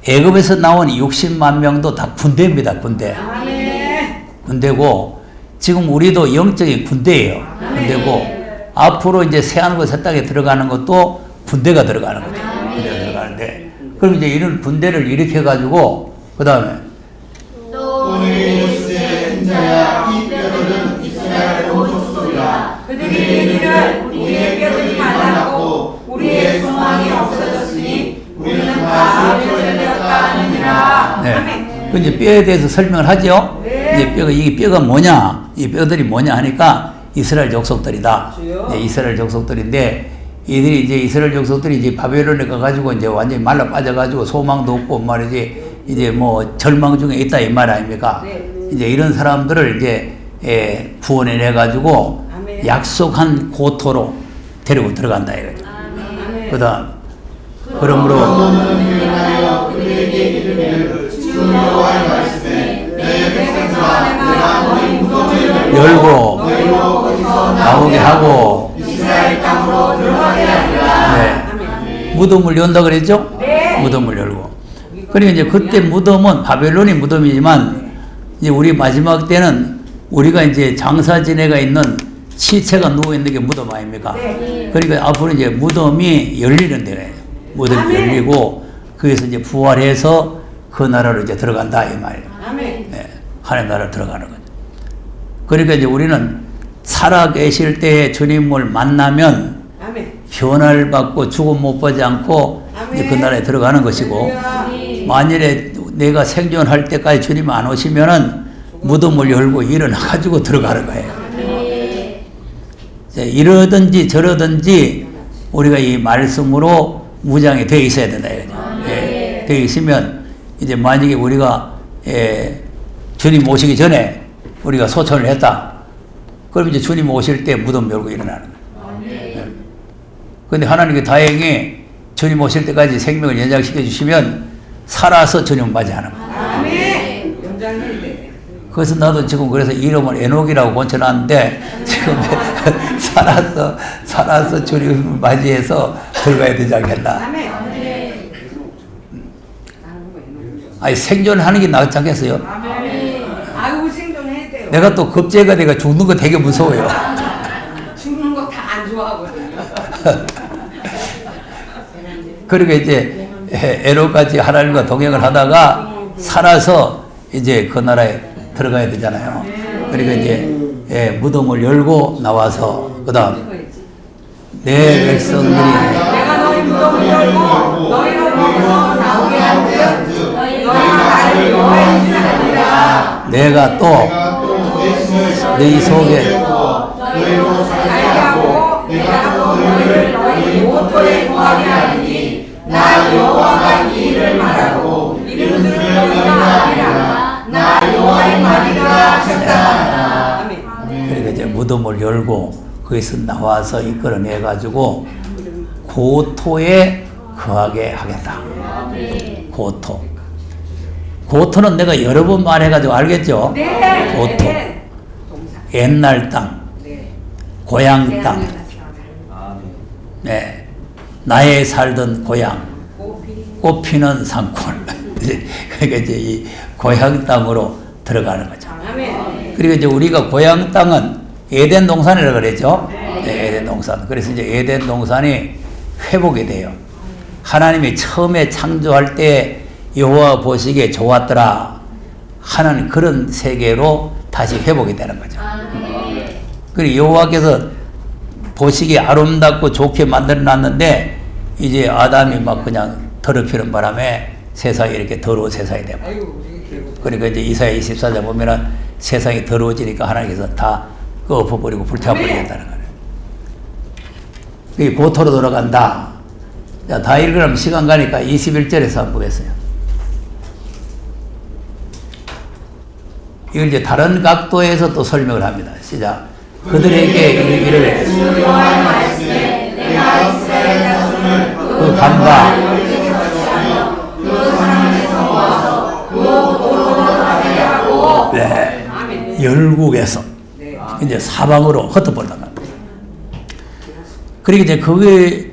애굽에서 나온 60만 명도 다 군대입니다. 군대. 아멘. 군대고 지금 우리도 영적인 군대예요. 군대고 앞으로 이제 새하늘과 새 땅에 들어가는 것도 군대가 들어가는 거죠. 군대가 들어가는데 그럼 이제 이런 군대를 일으켜 가지고 그 다음에 또 내게 이르시되 인자야 이 뼈들은 이스라엘 온 족속이라 그들이 이르기를 우리의 뼈들이 말랐고 우리의 소망이 없어졌으니 우리는 다 멸절되었다 하느니라. 네. 아멘. 그 이제 뼈에 대해서 설명을 하죠. 네. 이제 뼈가 이 뼈가 뭐냐, 이 뼈들이 뭐냐 하니까 이스라엘 족속들이다. 주요? 이제 이스라엘 족속들인데 이들이 이제 이스라엘 족속들이 이제 바벨론에 가가지고 이제 완전히 말라 빠져가지고 소망도 없고 말이지 이제 뭐 절망 중에 있다 이 말 아닙니까? 네. 이제 이런 사람들을 이제 구원해내 가지고 아멘. 약속한 고토로 데리고 들어간다 이거죠. 아멘. 그다음 그러므로 너는 일어나여 그들에게 이르기를 주 여호와의 말씀에 내 백성들아 내가 너희 무덤을 열고 너희로 거기서 나오게 하고 이스라엘 땅으로 들어가게 하리라. 네. 아멘. 무덤을 연다 그랬죠? 네. 무덤을 열고. 그리고 이제 그때 무덤은 바벨론이 무덤이지만 이제 우리 마지막 때는 우리가 이제 장사진해가 있는 시체가 누워 있는 게 무덤 아닙니까? 네. 그러니까 앞으로 이제 무덤이 열리는 데예요. 무덤이 아멘. 열리고 거기서 이제 부활해서 그 나라로 이제 들어간다 이 말이에요. 아멘. 네. 하나님 나라에 들어가는 거죠. 그러니까 이제 우리는 살아 계실 때에 주님을 만나면 아멘. 변화를 받고 죽음 못 보지 않고 이제 그 나라에 들어가는 것이고, 만일에 내가 생존할 때까지 주님 안 오시면은 무덤을 열고 일어나 가지고 들어가는 거예요. 이러든지 저러든지 우리가 이 말씀으로 무장이 되어 있어야 된다 이거죠. 예, 되어 있으면 이제 만약에 우리가 주님 오시기 전에 우리가 소천을 했다. 그럼 이제 주님 오실 때 무덤 열고 일어나는 거예요. 그런데 하나님께 다행히 주님 오실 때까지 생명을 연장시켜 주시면 살아서 주님 맞이하는 거예요. 아멘. 연장해야 돼. 그래서 나도 지금 그래서 이름을 에녹이라고 고쳐놨는데 지금 살아서 주님을 맞이해서 들어가야 되지 않겠나. 아멘. 아니 생존하는 게 낫지 않겠어요? 아멘. 아이고 생존해야 돼요. 내가 또 급제가 내가 죽는 거 되게 무서워요. 죽는 거 다 안 좋아하거든요. 그러니까 이제 에녹같이 하나님과 동행을 하다가 살아서 이제 그 나라에 들어가야 되잖아요. 그러니까 이제 무덤을 열고 나와서 그다음 내 백성들이 내가 너희 무덤을 열고 너희를 거기서 나오게 한즉 너희가 나를 여호와인 줄 알리라. 내가 또 너희 속에 살게 하고 내가 또 너희를 너희 모토에 거하게 하리니 나 여호와가 이 일을 말하고 이름들을 너희가 알리라. 나 여호와의 말이라 하셨다. 아멘. 그러니까 이제 무덤을 열고 거기서 나와서 이끌어내 가지고 고토에 거하게 하겠다. 고토. 고토는 내가 여러 번 말해가지고 알겠죠? 네. 고토. 네. 동사. 옛날 땅, 네. 고향 땅. 아멘. 네. 나의 살던 고향, 꽃 피는 산골. 그러니까 이제 이 고향 땅으로 들어가는 거죠. 아멘. 그리고 이제 우리가 고향 땅은 에덴 동산이라고 그랬죠? 네, 에덴 동산. 그래서 이제 에덴 동산이 회복이 돼요. 하나님이 처음에 창조할 때 여호와 보시기에 좋았더라 하는 그런 세계로 다시 회복이 되는 거죠. 그리고 여호와께서 보시기에 아름답고 좋게 만들어 놨는데 이제 아담이 막 그냥 더럽히는 바람에 세상이 이렇게 더러운 세상이 되고, 그러니까 이제 이사야 24장 보면은 세상이 더러워지니까 하나님께서 다 엎어버리고 불태워버리겠다는 거예요. 그게 고토로 돌아간다. 자, 다 읽으면 시간 가니까 21절에서 한번 보겠어요. 이걸 이제 다른 각도에서 또 설명을 합니다. 시작. 그들에게 이르기를 여호와의 말씀에 내가 이스라엘 자손을 그 강과 그 사람에서 모아서 그 도로 돌아가게 하고 네, 아멘. 열국에서 네. 이제 사방으로 흩어버린다. 그리고 이제 그게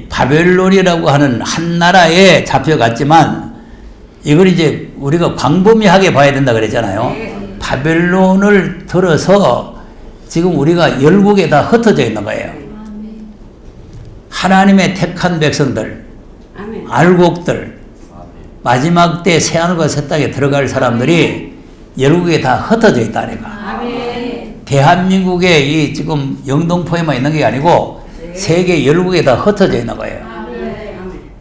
바벨론이라고 하는 한 나라에 잡혀갔지만 이걸 이제 우리가 광범위하게 봐야 된다 그랬잖아요. 바벨론을 들어서 지금 우리가 열국에 다 흩어져 있는 거예요. 하나님의 택한 백성들, 아멘. 알곡들, 마지막 때 새하늘과 새 땅에 들어갈 사람들이 열국에 다 흩어져 있다니까. 아멘. 대한민국에 이 지금 영동포에만 있는 게 아니고 세계 열국에 다 흩어져 있는 거예요.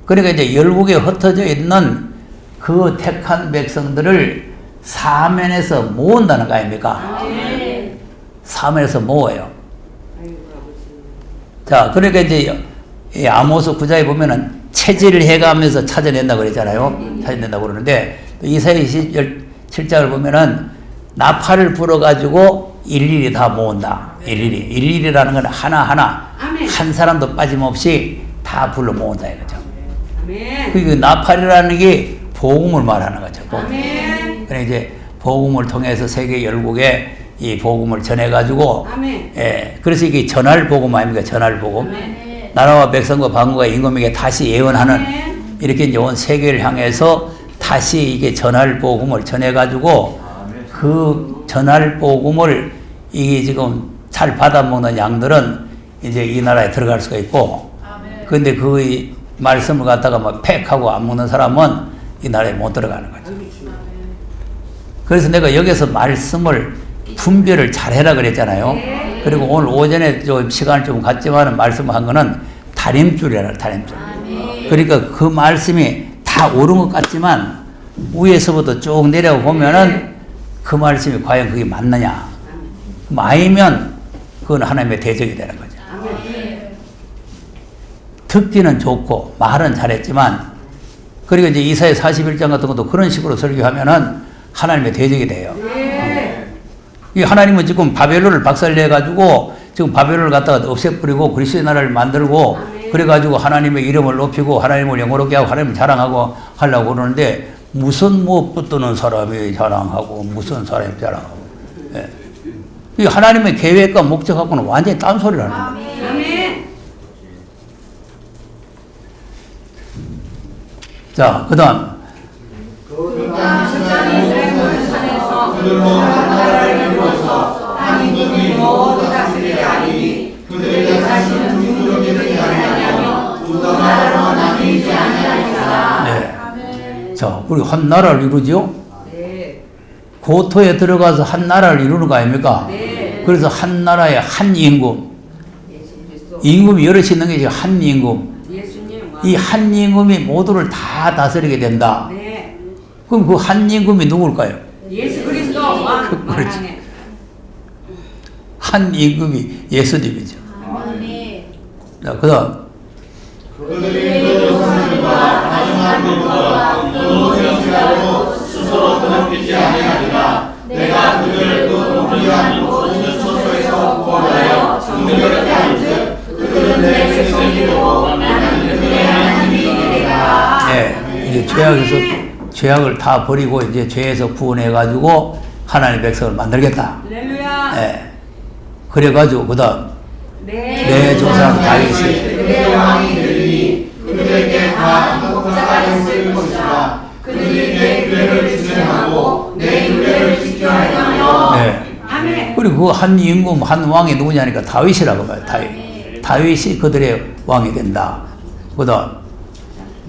그러니까 이제 열국에 흩어져 있는 그 택한 백성들을 사면에서 모은다는 거 아닙니까? 사면에서 모아요. 자, 그러니까 이제 이 아모스 9장에 보면은 체질을 해가면서 찾아낸다고 그랬잖아요. 찾아낸다고 그러는데 이사야 27장을 보면은 나팔을 불어가지고 일일이 다 모은다. 일일이라는 건 하나하나 아멘. 한 사람도 빠짐없이 다 불러 모은다 이거죠. 아멘. 그 나팔이라는 게 복음을 말하는 거죠. 복음. 아멘. 그래 이제 복음을 통해서 세계 열국에 이 복음을 전해가지고, 아멘. 예, 그래서 이게 전할 복음 아닙니까? 전할 복음. 아멘. 나라와 백성과 방언과 임금에게 다시 예언하는 아멘. 이렇게 이제 온 세계를 향해서 다시 이게 전할 복음을 전해가지고 그 전할 복음을 이게 지금 잘 받아먹는 양들은 이제 이 나라에 들어갈 수가 있고, 근데 그 말씀을 갖다가 막 팩하고 안 먹는 사람은 이 나라에 못 들어가는 거죠. 그래서 내가 여기서 말씀을 분별을 잘해라 그랬잖아요. 그리고 오늘 오전에 좀 시간을 좀 갖지만 말씀한 거는 다림줄이라 다림줄. 그러니까 그 말씀이 다 옳은 것 같지만 위에서부터 쭉 내려보면은 그 말씀이 과연 그게 맞느냐. 아니면 그건 하나님의 대적이 되는 거죠. 듣기는 좋고 말은 잘했지만 그리고 이제 이사야 41장 같은 것도 그런 식으로 설교하면은 하나님의 대적이 돼요. 이 하나님은 지금 바벨론을 박살내가지고 지금 바벨론을 갖다가 없애버리고 그리스도의 나라를 만들고 그래가지고 하나님의 이름을 높이고 하나님을 영어롭게 하고 하나님을 자랑하고 하려고 그러는데 무슨 못 붙드는 사람이 자랑하고 무슨 사람이 자랑하고. 예. 이 하나님의 계획과 목적하고는 완전히 딴 소리를 하는 거예요. 자, 그 다음. 네. 자, 우리 한 나라를 이루죠? 고토에 들어가서 한 나라를 이루는 거 아닙니까? 그래서 한 나라에 한 임금. 임금이 여럿이 있는 게 한 임금. 이 한 임금이 모두를 다 다스리게 된다. 그럼 그 한 임금이 누굴까요? 예수 그리스도 왕. 그렇지. 한 임금이 예수님이죠. 자, 그 다음. 스스로 더럽히지 아니하리라. 내가 그들을 그 우리한 모든 처소에서 구원하여 정결하게 한즉 그들은 내 백성이고 나는 그들의 하나님이 되리라. 네, 이제 죄악을 다 버리고 이제 죄에서 구원해가지고 하나님의 백성을 만들겠다. 할렐루야. 네. 그래가지고 그다음 내 조상 다윗이 그들의 왕이 되리니 그들에게 다 복자가 있을 것이라. 그들이 내 규례를 준행하고 내 율례를 지켜야 하며. 네. 아멘. 그리고 그 한 임금 한 왕이 누구냐니까 다윗이라고 봐요. 다윗이 그들의 왕이 된다. 그다음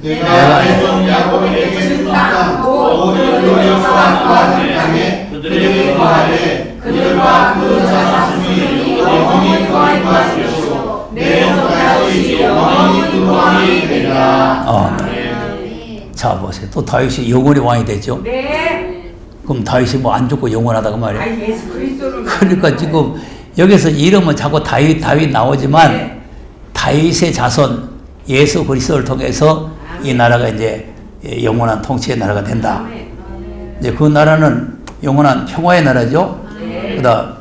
내가 내 야곱에게 준 땅 모든 요역과 땅에 그들에게 거하되 그들과 그 자손이 영원히 거할 것이요 내 영광이 영원히 그 왕이 되리라. 자 보세요. 또 다윗이 영원히 왕이 되죠. 네. 그럼 다윗이 뭐 안 죽고 영원하다 그 말이에요. 아, 예수 그리스도를. 그러니까 지금 여기서 이름은 자꾸 다윗 나오지만 다윗의 자손 예수 그리스도를 통해서 이 나라가 이제 영원한 통치의 나라가 된다. 이제 그 나라는 영원한 평화의 나라죠. 그다음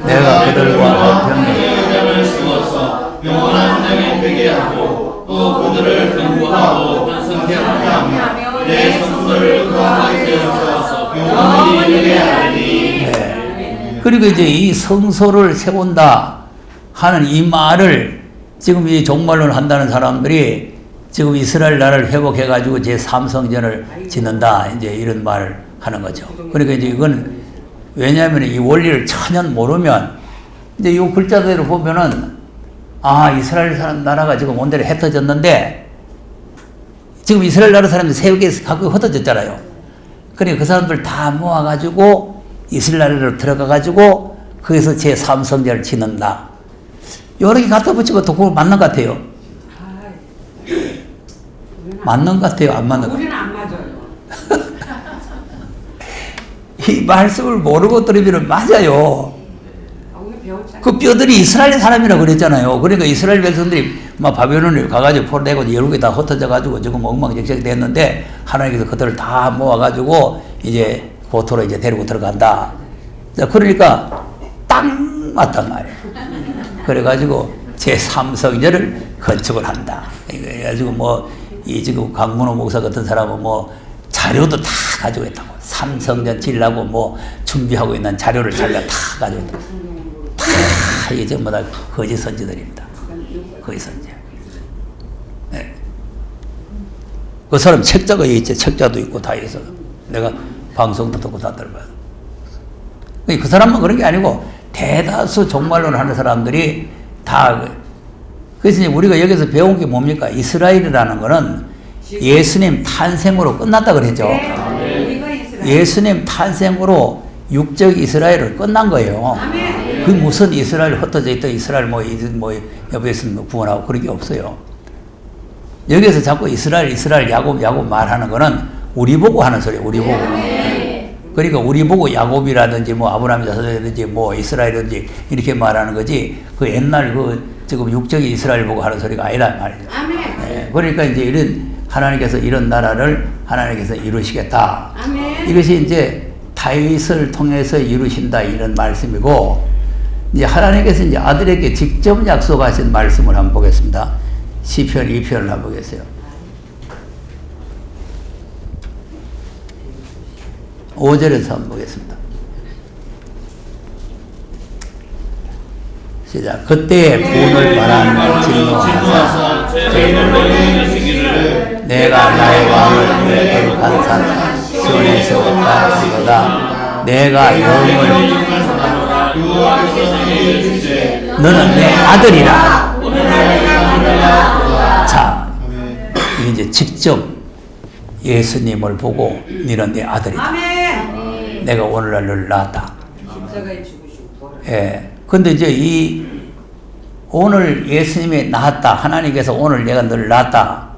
내가 그들과 평강을 심어서 영원한 땅에 되게 하고 또 그들을 견고하고 번성케 하며 내 성소를 그 안에 세워서 영원히 되게 하리니. 그리고 이제 이 성소를 세운다 하는 이 말을 지금 이 종말론을 한다는 사람들이 지금 이스라엘 나라를 회복해가지고 제3성전을 짓는다 이제 이런 말을 하는 거죠. 그러니까 이제 이건 왜냐하면 이 원리를 전혀 모르면 이제 이 글자대로 보면은 아 이스라엘 사람 나라가 지금 온데로 흩어졌는데 지금 이스라엘 나라 사람들 세계 각국에 흩어졌잖아요. 그러니까 그 사람들 다 모아가지고 이스라엘 나라로 들어가가지고 거기서 제3성전을 짓는다. 여러 개 갖다 붙이고 또 그거 맞는 것 같아요. 맞는 것 같아요? 안 맞는 것 같아요? 우리는 안 맞아요. 이 말씀을 모르고 들으면 맞아요. 오늘 배웠잖아요. 그 뼈들이 이스라엘 사람이라고 그랬잖아요. 그러니까 이스라엘 백성들이 막 바벨론을 가가지고 포로되고 여러 개 다 흩어져가지고 지금 엉망진창이 됐는데 하나님께서 그들을 다 모아가지고 이제 고토로 이제 데리고 들어간다. 그러니까 딱 맞단 말이에요. 그래가지고 제3성전을 건축을 한다. 그래가지고 뭐 이 지금 강문호 목사 같은 사람은 뭐 자료도 다 가지고 있다고. 3성전 지으려고 뭐 준비하고 있는 자료를 자기가 다 가지고 있다고. 다 이게 전부 다 거짓 선지들입니다. 거짓 선지. 네. 그 사람 책자가 있지. 책자도 있고 다 있어. 내가 방송도 듣고 다 들어봐요. 그 사람만 그런 게 아니고 대다수 종말론을 하는 사람들이 다 그래서 이제 우리가 여기서 배운 게 뭡니까? 이스라엘이라는 거는 예수님 탄생으로 끝났다 그랬죠. 예수님 탄생으로 육적 이스라엘은 끝난 거예요. 그 무슨 이스라엘 흩어져 있던 이스라엘 여기에서 구원하고 그런 게 없어요. 여기에서 자꾸 이스라엘 야곱 말하는 거는 우리 보고 하는 소리예요. 우리 보고. 그러니까 우리 보고 야곱이라든지 아브라함 자손이라든지 이스라엘이든지 이렇게 말하는 거지 그 옛날 지금 육적인 이스라엘 보고 하는 소리가 아니란 말이죠. 네, 그러니까 이제 이런 하나님께서 이런 나라를 하나님께서 이루시겠다. 이것이 이제 다윗을 통해서 이루신다 이런 말씀이고 이제 하나님께서 이제 아들에게 직접 약속하신 말씀을 한번 보겠습니다. 시편 2편을 한번 보겠어요. 5절에서 한번 보겠습니다. 시작. 그때의 구원을 바라는 진노하사 내가 나의 왕을 거룩한 산 시온에 세웠다 하거다. 내가 영을 너는 내 아들이라. 자, 이제 직접 예수님을 보고 너는 내 아들이다. 내가 오늘날 너를 낳았다. 예. 근데 이제 오늘 예수님이 낳았다. 하나님께서 오늘 내가 너를 낳았다.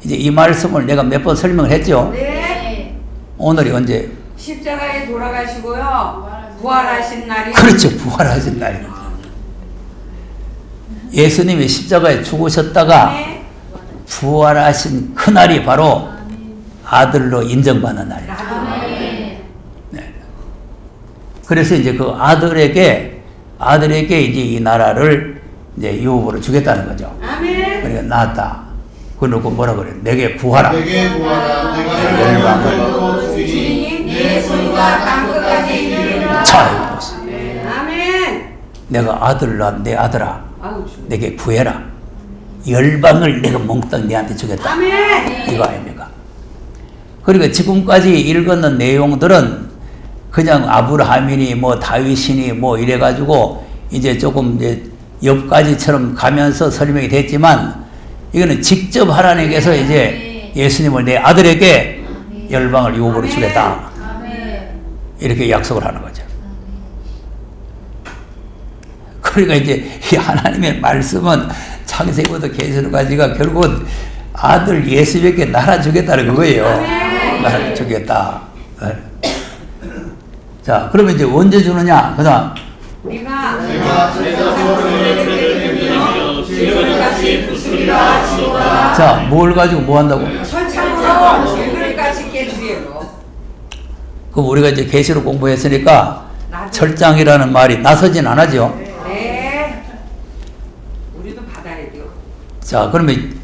이제 이 말씀을 내가 몇 번 설명을 했죠. 네. 오늘이 언제? 십자가에 돌아가시고요. 부활하신 날이. 그렇죠. 부활하신 날입니다. 예수님이 십자가에 죽으셨다가 네. 부활하신 그 날이 바로 아들로 인정받는 날이죠. 네. 그래서 이제 그 아들에게 이제 이 나라를 이제 유업으로 주겠다는 거죠. 아멘. 그러니까 낳았다. 그러고 뭐라 그래? 내게 구하라. 내게 구하라. 내가 열방을 주님 내 손과 땅끝까지 이르리라. 자, 아멘. 내가 아들을 낳은 내 아들아, 아우 주. 내게 구해라. 열방을 내가 몽땅 내한테 주겠다. 아멘. 이거 아닙니까? 그러니까 지금까지 읽었는 내용들은 그냥 아브라함이니 다윗이니 이래가지고 이제 조금 이제 옆가지처럼 가면서 설명이 됐지만 이거는 직접 하나님께서 이제 예수님을 내 아들에게 열방을 유업으로 주겠다. 이렇게 약속을 하는 거죠. 그러니까 이제 이 하나님의 말씀은 창세기부터 계시록까지가 결국은 아들 예수님께 나라 주겠다는 그거예요. 나라 주겠다. 자, 그러면 이제 언제 주느냐? 그다음 우리가 자, 뭘 가지고 뭐 한다고? 천창으로 일그릇까지 깨주리요. 그럼 우리가 이제 계시록 공부했으니까 철장이라는 말이 나서진 않아죠. 네. 우리도 받아야 돼요. 자, 그러면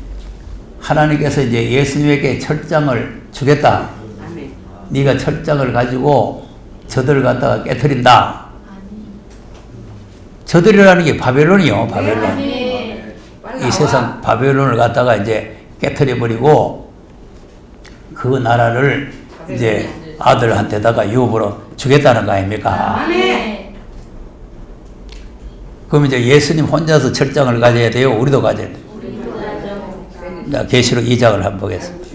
하나님께서 이제 예수님에게 철장을 주겠다. 아멘. 네가 철장을 가지고 저들을 갖다가 깨트린다. 저들이라는 게 바벨론이요, 바벨론. 이 세상 바벨론을 갖다가 이제 깨트려 버리고 그 나라를 이제 아들한테다가 유업으로 주겠다는 거 아닙니까? 아멘. 그럼 이제 예수님 혼자서 철장을 가져야 돼요? 우리도 가져야 돼요? 자, 계시록 2장을 한번 보겠습니다.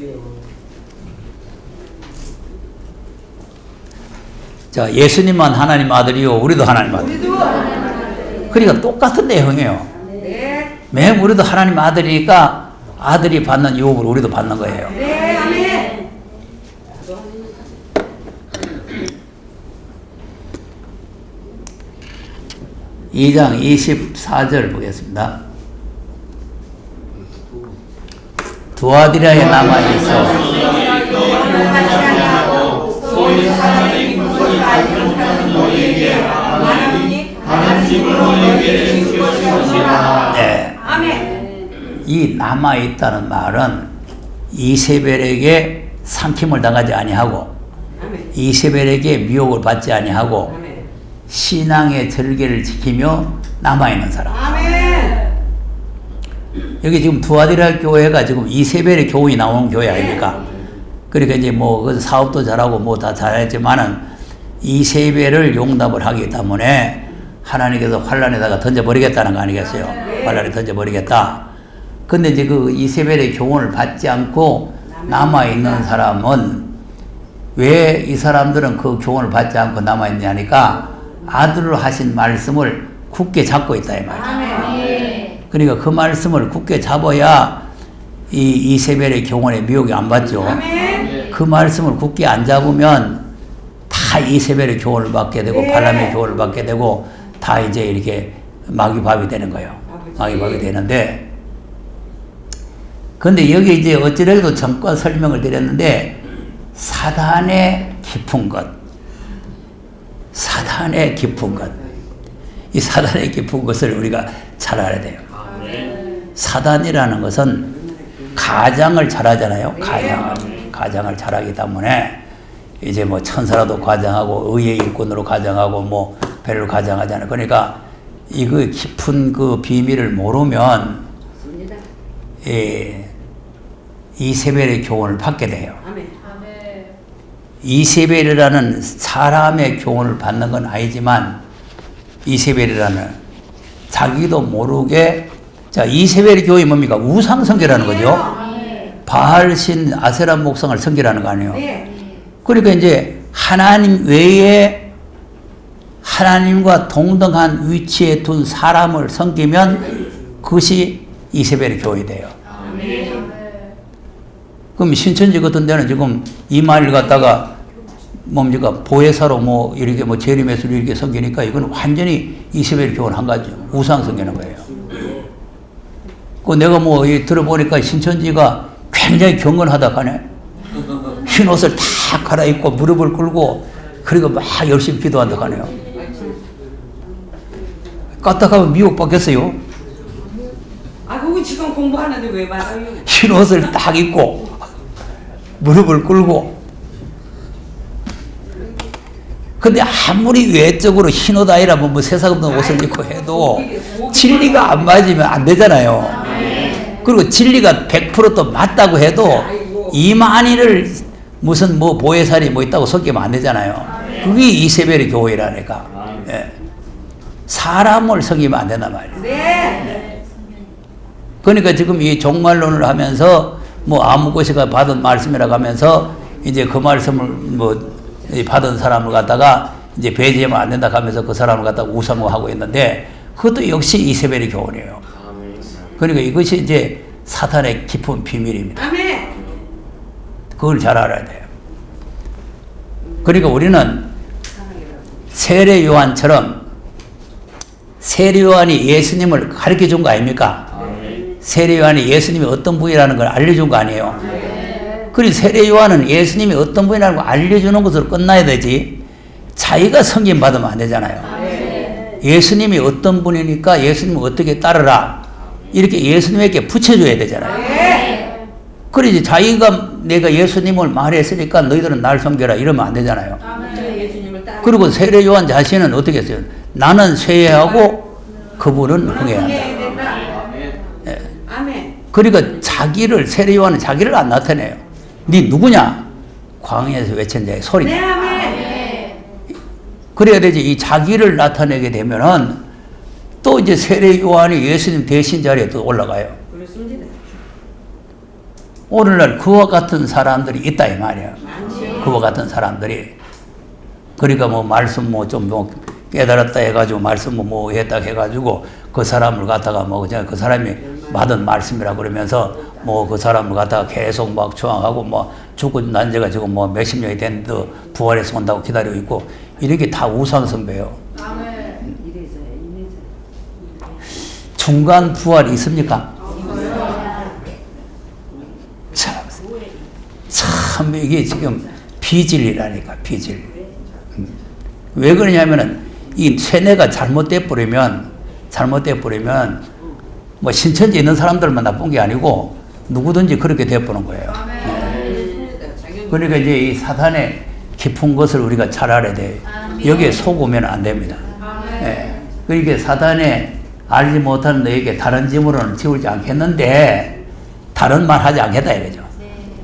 자, 예수님만 하나님 아들이요, 우리도 하나님 아들. 그러니까 똑같은 내용이에요. 네. 매일 우리도 하나님 아들이니까 아들이 받는 유업을 우리도 받는 거예요. 네. 아멘. 2장 24절 보겠습니다. 두아디라에 남아있어 네. 아멘. 이 남아있다는 말은 이세벨에게 삼킴을 당하지 아니하고 아멘. 이세벨에게 미혹을 받지 아니하고 아멘. 신앙의 절개를 지키며 남아있는 사람. 아멘. 여기 지금 두아디라 교회가 지금 이세벨의 교훈이 나오는 교회 아닙니까? 그러니까 이제 그 사업도 잘하고 다 잘했지만은 이세벨을 용납을 하기 때문에 하나님께서 환란에다가 던져버리겠다는 거 아니겠어요? 환란에 던져버리겠다. 근데 이제 그 이세벨의 교훈을 받지 않고 남아있는 사람은 왜 이 사람들은 그 교훈을 받지 않고 남아있냐니까 아들로 하신 말씀을 굳게 잡고 있다 이 말이에요. 그러니까 그 말씀을 굳게 잡아야 이 이세벨의 교훈에 미혹이 안 받죠. 그 말씀을 굳게 안 잡으면 다 이세벨의 교훈을 받게 되고 발람의 교훈을 받게 되고 다 이제 이렇게 마귀밥이 되는 거예요. 마귀밥이 되는데, 근데 여기 이제 어찌래도 전과 설명을 드렸는데 사단의 깊은 것, 사단의 깊은 것, 이 사단의 깊은 것을 우리가 잘 알아야 돼요. 사단이라는 것은 가장을 잘하잖아요. 가장을 잘하기 때문에 이제 뭐 천사라도 가장하고 의의 일꾼으로 가장하고 뭐 배를 가장하잖아요. 그러니까 이거 깊은 그 비밀을 모르면 이세벨의 교훈을 받게 돼요. 이세벨이라는 사람의 교훈을 받는 건 아니지만 이세벨이라는 자기도 모르게, 자, 이세벨의 교훈이 뭡니까? 우상 성결하는 거죠. 바알신 아세라 목상을 성결하는 거 아니에요. 그러니까 이제 하나님 외에 하나님과 동등한 위치에 둔 사람을 섬기면 그것이 이세벨의 교훈이 돼요. 그럼 신천지 같은 데는 지금 이마일 갖다가 뭡니까? 보혜사로 뭐 이렇게 뭐 재림예수를 이렇게 섬기니까 이건 완전히 이세벨의 교훈 한 가지 우상 섬기는 거예요. 그 내가 뭐 들어보니까 신천지가 굉장히 경건하다 하네. 흰 옷을 다 갈아입고 무릎을 꿇고 그리고 막 열심히 기도한다 하네요. 까딱하면 미혹받겠어요. 아, 그거 지금 공부하는데 왜 말아요? 흰 옷을 딱 입고 무릎을 꿇고. 근데 아무리 외적으로 흰 옷 아니라 뭐 세상 없는 옷을 입고 해도 진리가 안 맞으면 안 되잖아요. 그리고 진리가 100%또 맞다고 해도 이만희를 무슨 뭐 보혜살이 뭐 있다고 속이면 안 되잖아요. 그게 이세벨의 교회라니까. 예. 사람을 속이면 안 된단 말이에요. 네. 그러니까 지금 이 종말론을 하면서 뭐 아무 것이가 받은 말씀이라고 하면서 이제 그 말씀을 뭐 받은 사람을 갖다가 이제 배제하면 안 된다 하면서 그 사람을 갖다가 우상화하고 있는데 그것도 역시 이세벨의 교훈이에요. 그러니까 이것이 이제 사탄의 깊은 비밀입니다. 그걸 잘 알아야 돼요. 그러니까 우리는 세례 요한처럼 세례 요한이 예수님을 가르쳐 준 거 아닙니까? 세례 요한이 예수님이 어떤 분이라는 걸 알려준 거 아니에요? 그리고 세례 요한은 예수님이 어떤 분이라는 걸 알려주는 것으로 끝나야 되지 자기가 성경 받으면 안 되잖아요. 예수님이 어떤 분이니까 예수님을 어떻게 따르라 이렇게 예수님에게 붙여줘야 되잖아요. 그러지 자기가 내가 예수님을 말했으니까 너희들은 날 섬겨라 이러면 안 되잖아요. 그리고 세례 요한 자신은 어떻게 했어요? 나는 쇠하고 그분은 흥해야 한다. 네. 그러니까 자기를 세례 요한은 자기를 안 나타내요. 네 누구냐? 광야에서 외친 자의 소리. 그래야 되지. 이 자기를 나타내게 되면은 또 이제 세례 요한이 예수님 대신 자리에 또 올라가요. 오늘날 그와 같은 사람들이 있다 이 말이에요. 그와 같은 사람들이. 그러니까 뭐 말씀 뭐 좀 뭐 깨달았다 해가지고 말씀 뭐 했다 해가지고 그 사람을 갖다가 뭐 그냥 그 사람이 받은 말씀이라 그러면서 뭐 그 사람을 갖다가 계속 막 조항하고 뭐 죽고 난 지가 지금 뭐 몇십 년이 됐는데 부활해서 온다고 기다리고 있고 이렇게 다 우상숭배요. 중간 부활이 있습니까? 참 이게 지금 비진리라니까 비진리. 왜 그러냐면은 이 세뇌가 잘못돼 버리면 뭐 신천지 있는 사람들만 나쁜 게 아니고 누구든지 그렇게 돼 버는 거예요. 네. 그러니까 이제 이 사탄의 깊은 것을 우리가 잘 알아야 돼요. 여기에 속으면 안 됩니다. 네. 그러니까 사탄의 알지 못하는 너에게 다른 짐으로는 지우지 않겠는데 다른 말 하지 않겠다 이거죠.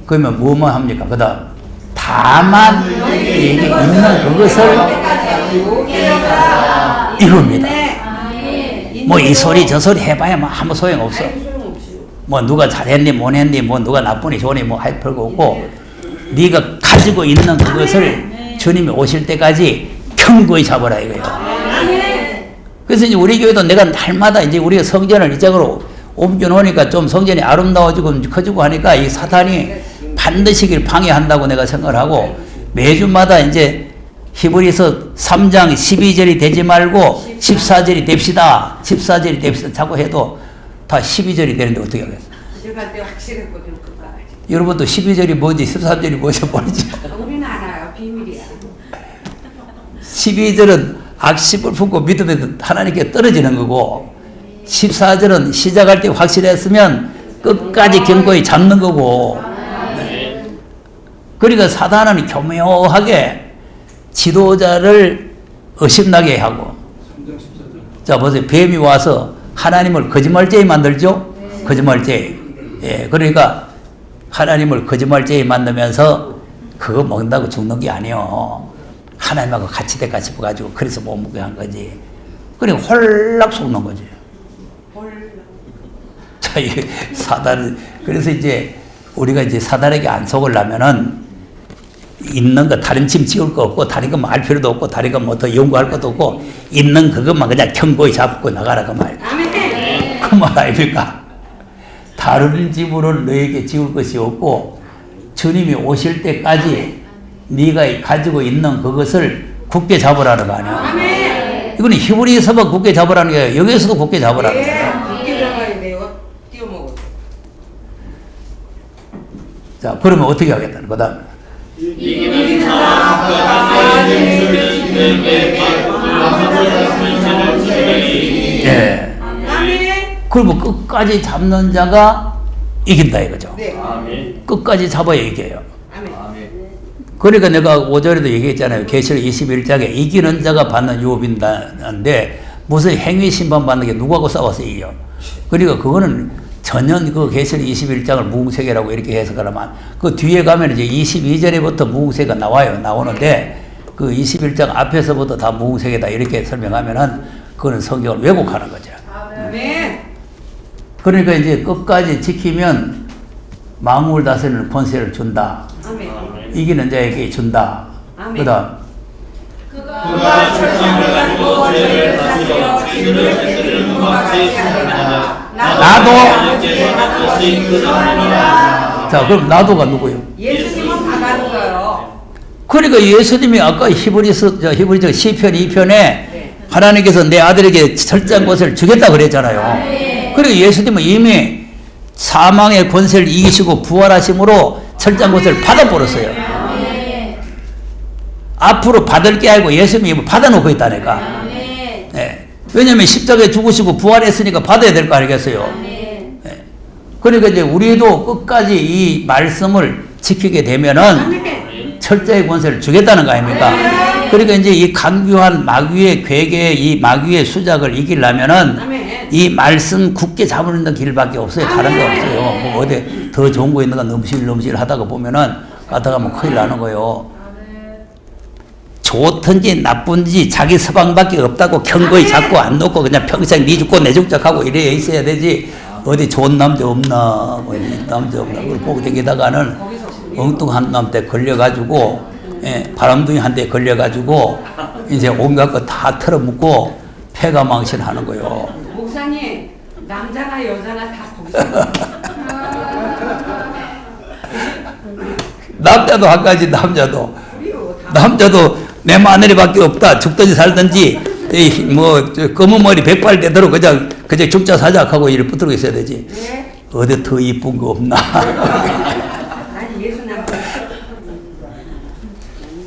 그러면 뭐만 합니까? 그 다음 다만 이게 있는 그것을 이룹니다. 뭐 이 소리 저 소리 해봐야 뭐 아무 소용없어. 뭐 누가 잘했니 못했니 뭐 누가 나쁘니 좋으니 뭐 할 필요 없고 네가 가지고 있는 그것을 주님이 오실 때까지 견고히 잡으라 이거예요. 그래서 이제 우리 교회도 내가 날마다 이제 우리가 성전을 이쪽으로 옮겨 놓으니까 좀 성전이 아름다워지고 커지고 하니까 이 사탄이 반드시 이걸 방해한다고 내가 생각을 하고 매주마다 이제 히브리서 3장 12절이 되지 말고 14절이 됩시다. 14절이 됩시다. 자꾸 해도 다 12절이 되는데 어떻게 하겠어? 들어갈 때 확실했거든 그거까지. 여러분도 12절이 뭔지 13절이 뭔지 모르죠? 우리는 알아요. 비밀이야. 12절은 악심을 품고 믿으면 하나님께 떨어지는 거고 14절은 시작할 때 확실했으면 끝까지 견고히 잡는 거고 그러니까 사단은 교묘하게 지도자를 의심나게 하고 자 보세요. 뱀이 와서 하나님을 거짓말쟁이 만들죠? 거짓말쟁이. 예, 그러니까 하나님을 거짓말쟁이 만들면서 그거 먹는다고 죽는 게 아니에요. 하나님하고 같이 대가 싶어가지고 그래서 못 먹게 한 거지. 그러니까 홀락 속는 거지. 자, 이 사단 그래서 이제 우리가 이제 사단에게 안 속으려면은 있는 거 다른 짐 지울 거 없고 다른 거 뭐 알 필요도 없고 다른 거 뭐 더 연구할 것도 없고 있는 그것만 그냥 견고히 잡고 나가라 그 말. 그 말 아닙니까? 다른 집으로 너에게 지울 것이 없고 주님이 오실 때까지 네가 가지고 있는 그것을 굳게 잡으라는 거 아니야. 이거는 히브리서만 굳게 잡으라는 게 여기에서도 굳게 잡으라는 거야. 굳게 잡아야 돼요. 띄워먹어. 자, 그러면 어떻게 하겠다는 거다? 이기는 사람과 예. 그리고 끝까지 잡는 자가 이긴다 이거죠. 네. 끝까지 잡아야 이겨요. 아멘. 그러니까 내가 5절에도 얘기했잖아요. 계시록 21장에 이기는 자가 받는 유업인다는데 무슨 행위 심판 받는 게 누구하고 싸워서 이겨. 그러니까 그거는 전혀 그 계시록 21장을 무궁세계라고 이렇게 해석하면 그 뒤에 가면 이제 22절에부터 무궁세계가 나오는데 그 21장 앞에서부터 다 무궁세계다 이렇게 설명하면은 그거는 성경을 왜곡하는 거죠. 아멘. 그러니까 이제 끝까지 지키면 만물 다스리는 권세를 준다. 아멘. 이기는 자에게 준다. 아멘. 그다음 그가 철장을 가지고 저희를 다스려 진리를 깨뜨리는 것과 같이 하리라. 나도 것이니라. 자 그럼 나도가 누구요? 예수님은 받았어요. 그러니까 예수님이 아까 히브리서 시편 2편에 하나님께서 내 아들에게 철저한 것을 주겠다 그랬잖아요. 그리고 예수님은 이미 사망의 권세를 이기시고 부활하심으로 철저한 것을 받아버렸어요. 앞으로 받을 게 아니고 예수님이 받아놓고 있다니까. 네. 왜냐하면 십자가에 죽으시고 부활했으니까 받아야 될 거 아니겠어요. 네. 그러니까 이제 우리도 끝까지 이 말씀을 지키게 되면은 철저히 권세를 주겠다는 거 아닙니까? 그러니까 이제 이 강규한 마귀의 괴계의 이 마귀의 수작을 이기려면은 이 말씀 굳게 잡는 길밖에 없어요. 다른 거 없어요. 뭐 어디 더 좋은 거 있는가 넘실넘실 하다가 보면은 가다가 뭐 큰일 나는 거예요. 좋든지 나쁜지 자기 서방밖에 없다고 견고히 잡고 안 놓고 그냥 평생 네 죽고 내 죽자하고 이래 있어야 되지. 어디 좋은 남자 없나 뭐 남자 없나 그걸 보고 다니다가는 엉뚱한 남한테 걸려가지고 바람둥이 한테 걸려가지고 이제 온갖 거 다 털어묻고 폐가 망신하는 거예요. 목사님 남자나 여자나 다 거기서. 남자도 한 가지 남자도 내 마누라밖에 없다. 죽든지 살든지 뭐 검은 머리 백발 되도록 그냥 죽자 사자 하고 이를 붙들고 있어야 되지. 네. 어디 더 이쁜 거 없나? 아니 예수 남자.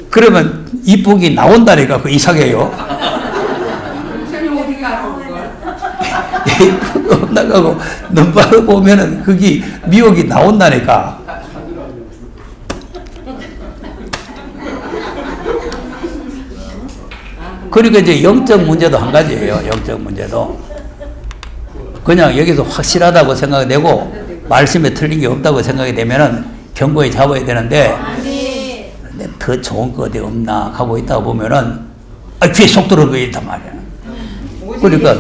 그러면 이쁘게 나온다니까 그 이상해요. 목사님 어떻게 알아 그걸? 이쁜 거 없나가고 눈바로 보면은 그게 미혹이 나온다니까. 그러니까 이제 영적 문제도 한 가지예요. 영적 문제도. 그냥 여기서 확실하다고 생각이 되고 말씀에 틀린 게 없다고 생각이 되면은 견고히 잡아야 되는데 근데 더 좋은 거 어디 없나 하고 있다가 보면은 귀에 속 들어온 거 있단 말이야. 그러니까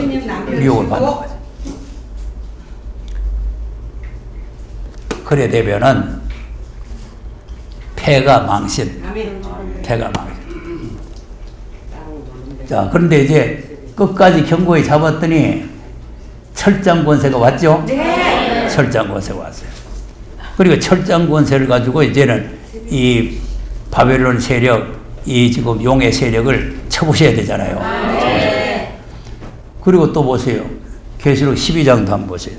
미혹을 받는 거지. 그래 되면은 폐가 망신. 아멘. 폐가 망신. 자, 그런데 이제 끝까지 견고히 잡았더니 철장 권세가 왔죠? 네. 철장 권세가 왔어요. 그리고 철장 권세를 가지고 이제는 이 바벨론 세력, 이 지금 용의 세력을 쳐부셔야 되잖아요. 네. 그리고 또 보세요. 계시록 12장도 한번 보세요.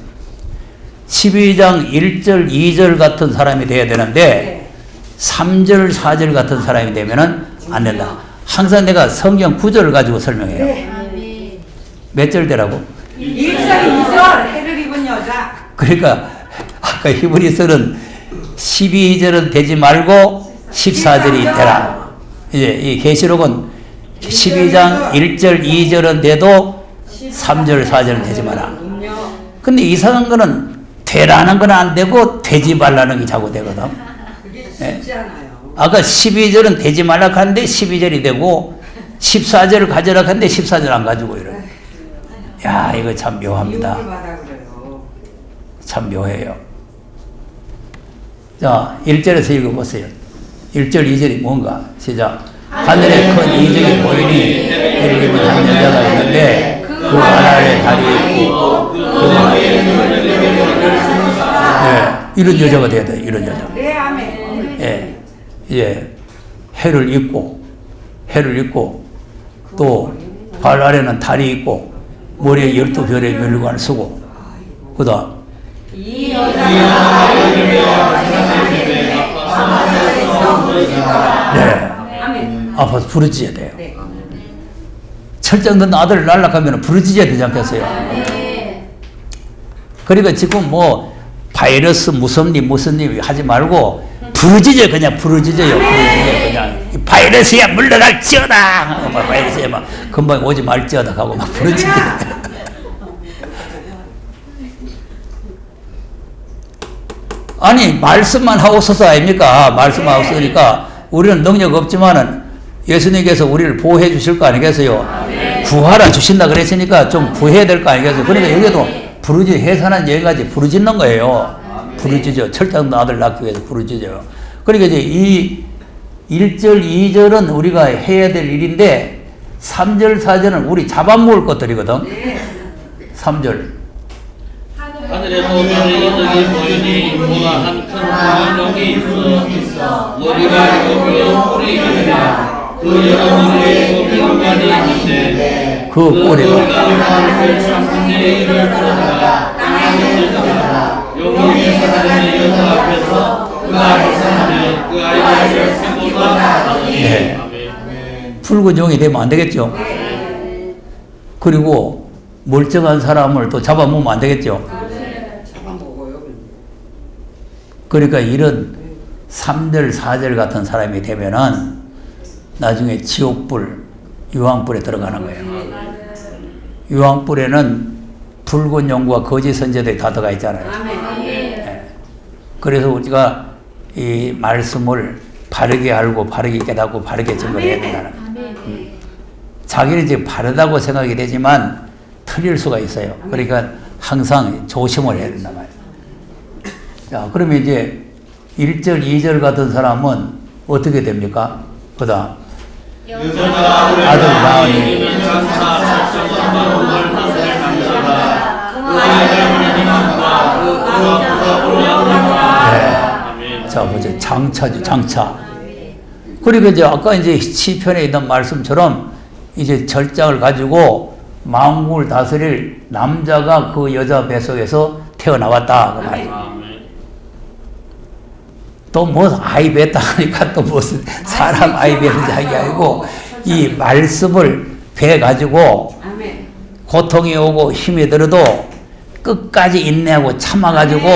12장 1절, 2절 같은 사람이 돼야 되는데 3절, 4절 같은 사람이 되면은 안 된다. 항상 내가 성경 구절을 가지고 설명해요. 네. 몇 절 되라고? 1절, 2절 해를 입은 여자. 그러니까 아까 히브리서는 12절은 되지 말고 14절이 되라. 이제 이 계시록은 12장 1절, 2절은 돼도 3절, 4절은 되지 마라. 근데 이상한 거는 되라는 건 안 되고 되지 말라는 게 자꾸 되거든. 그게 쉽지 않아요. 아까 12절은 되지 말라 하는데 12절이 되고 14절을 가져라 하는데 14절 안 가지고 이래. 야, 이거 참 묘합니다. 미혹을 받아 그래요. 참 묘해요. 자, 1절에서 읽어보세요. 1절, 2절이 뭔가? 시작. 하늘에 큰 이적이 보이니 해를 입은 한 여자가 있는데 그 하늘에 달이 있고 그 네, 이런 여자가 돼야 돼요. 이런 여자. 네, 아멘. 예, 예, 해를 입고 또 발 아래는 달이 있고 머리에 12별의 멸관을 쓰고 그다음 이 여자가 네, 아멘. 아파서 부르짖어야 돼요. 네. 철장든 아들 날락하면 부르짖어야 되지 않겠어요? 그러니까 지금 뭐 바이러스 무슨 일 하지 말고 부르짖어요. 그냥 부르짖어요. 그냥 이 바이러스야 물러갈지어다. 바이러스야 막 금방 오지 말지어다 하고 막 부르짖어요. 아니 말씀만 하고 서서 아닙니까? 말씀만 하고 서니까 우리는 능력 없지만은 예수님께서 우리를 보호해 주실 거 아니겠어요? 구하라 주신다 그랬으니까 좀 구해야 될 거 아니겠어요? 그러니까 여기도 부르짖 해산한 여기까지 부르짖는 거예요. 부르짖어. 철장도 아들 낳기 위해서 부르짖어요. 그러니까 이제 이 1절, 2절은 우리가 해야 될 일인데 3절, 4절은 우리 잡아먹을 것들이거든. 3절. 하늘에서 별의 이적이 보이니 보라 한큰 구름이 있어 머리가 일곱이요 뿔이 있느니라 그 여러 머리에 일곱이 연관이 있는데 그 꼬리가 천국의 일을 들어다가 땅에 던져라 용이 사람의 여자 앞에서 그 앞에서 하며 그 아이를 세보다 네. 아멘. 붉은 용이 되면 안 되겠죠. 그리고 멀쩡한 사람을 또 잡아먹으면 안 되겠죠. 잡아먹어요. 그러니까 이런 3절, 4절 같은 사람이 되면은 나중에 지옥불, 유황불에 들어가는 거예요. 유황불에는 붉은 용과 거짓 선지자들이 다 들어가 있잖아요. 예. 그래서 우리가 이 말씀을 바르게 알고 바르게 깨닫고 바르게 증거해야 된다는 거예요. 자기는 이제 바르다고 생각이 되지만 틀릴 수가 있어요. 그러니까 항상 조심을 해야 된단 말이에요. 자, 그러면 이제 1절, 2절 같은 사람은 어떻게 됩니까? 그 다음 아들 낳으니 네. 자, 보죠. 장차죠, 장차. 그리고 이제 아까 이제 시편에 있는 말씀처럼 이제 절장을 가지고 만국을 다스릴 남자가 그 여자 뱃속에서 태어나왔다. 그 말이에요. 또 뭐 아이 뱉다 하니까 또 무슨 사람 아이 뱉는지 하는 게 아니고 이 말씀을 배가지고 아멘. 고통이 오고 힘이 들어도 끝까지 인내하고 참아가지고